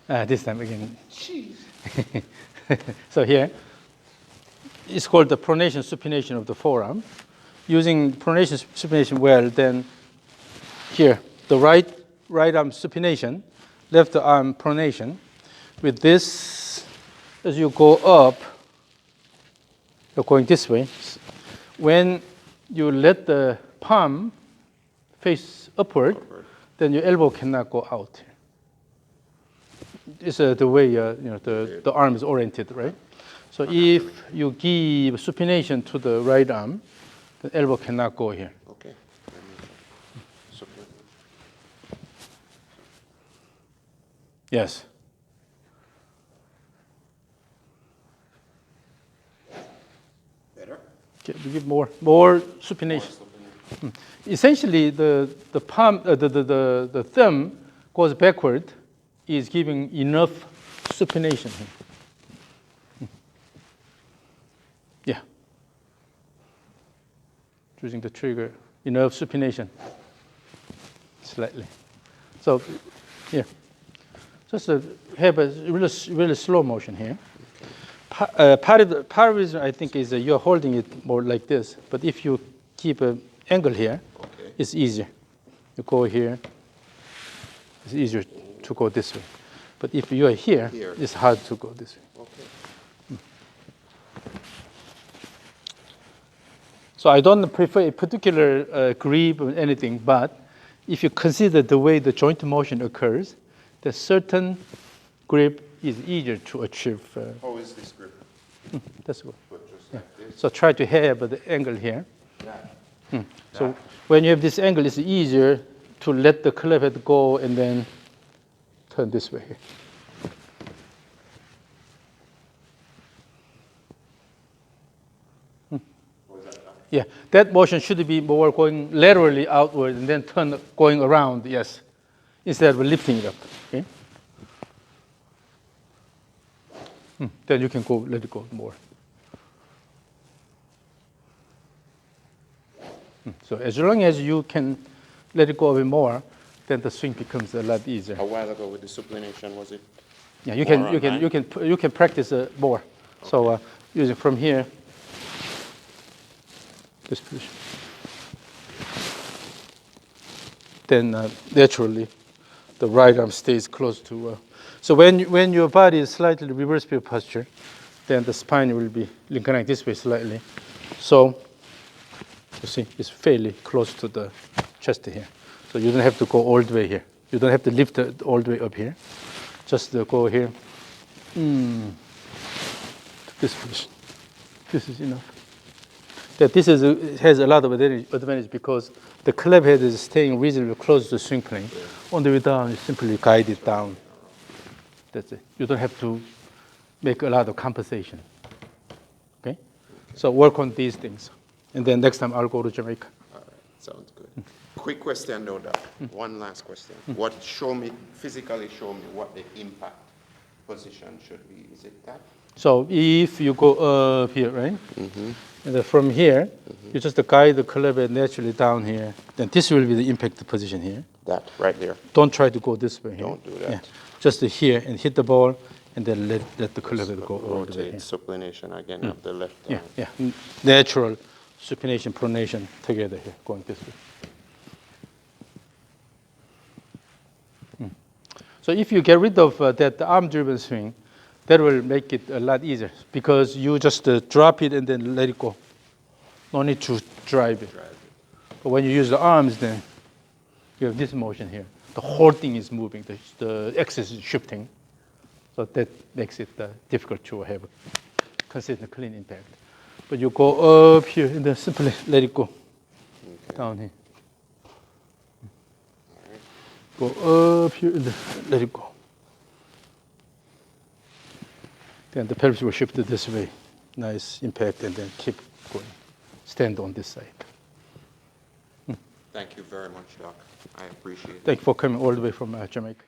This time again. So here, it's called the pronation supination of the forearm. Using pronation supination well, then here, the right arm supination, left arm pronation. With this, as you go up, you're going this way. When you let the palm face upward, then your elbow cannot go out. It's the way the arm is oriented, right? So if you give supination to the right arm, the elbow cannot go here. Okay. Yes. Better? Okay, we give more supination. Essentially, the palm, the thumb goes backward, is giving enough supination here. Yeah. Using the trigger, enough supination. Slightly. So, yeah. Just have a really slow motion here. Part of the reason I think is that you're holding it more like this, but if you keep an angle here, it's easier. You go here, it's easier to go this way. But if you are here, it's hard to go this way. Okay. So I don't prefer a particular grip or anything, but if you consider the way the joint motion occurs, the certain grip is easier to achieve. How is this grip? That's good. Just like this? So try to have the angle here. Yeah. So when you have this angle, it's easier to let the club head go and then turn this way. Yeah, that motion should be more going laterally outward and then turn going around, yes, instead of lifting it up. Okay. Then you can go, let it go more. So as long as you can let it go a bit more, then the swing becomes a lot easier. A while ago with the supination, was it? Yeah, you can practice more. Okay. So using from here, this position. Then naturally, the right arm stays close to. So when your body is slightly reverse pivot posture, then the spine will be inclined this way slightly. So you see, it's fairly close to the chest here. So you don't have to go all the way here. You don't have to lift it all the way up here. Just go here. This position. This is enough. That this has a lot of advantage because the club head is staying reasonably close to the swing plane. On the way down, you simply guide it down. That's it. You don't have to make a lot of compensation. Okay? So work on these things. And then next time I'll go to Jamaica. All right, sounds good. Quick question though, Doc. One last question. Physically show me what the impact position should be. Is it that? So if you go up here, right? And then from here, you just guide the club naturally down here. Then this will be the impact position here. That right there. Don't try to go this way here. Don't do that. Yeah. Just here and hit the ball, and then let the club go all the way Rotate here. supination again of the left Yeah, arm. yeah. Natural supination, pronation together here, going this way. So if you get rid of that arm-driven swing, that will make it a lot easier because you just drop it and then let it go. No need to drive it. But when you use the arms, then you have this motion here. The whole thing is moving. The axis is shifting. So that makes it difficult to have a consistent clean impact. But you go up here and then simply let it go down here. Go up here and then let it go. Then the pelvis will shift this way. Nice impact, and then keep going. Stand on this side. Thank you very much, Doc. I appreciate it. Thank you for coming all the way from Jamaica.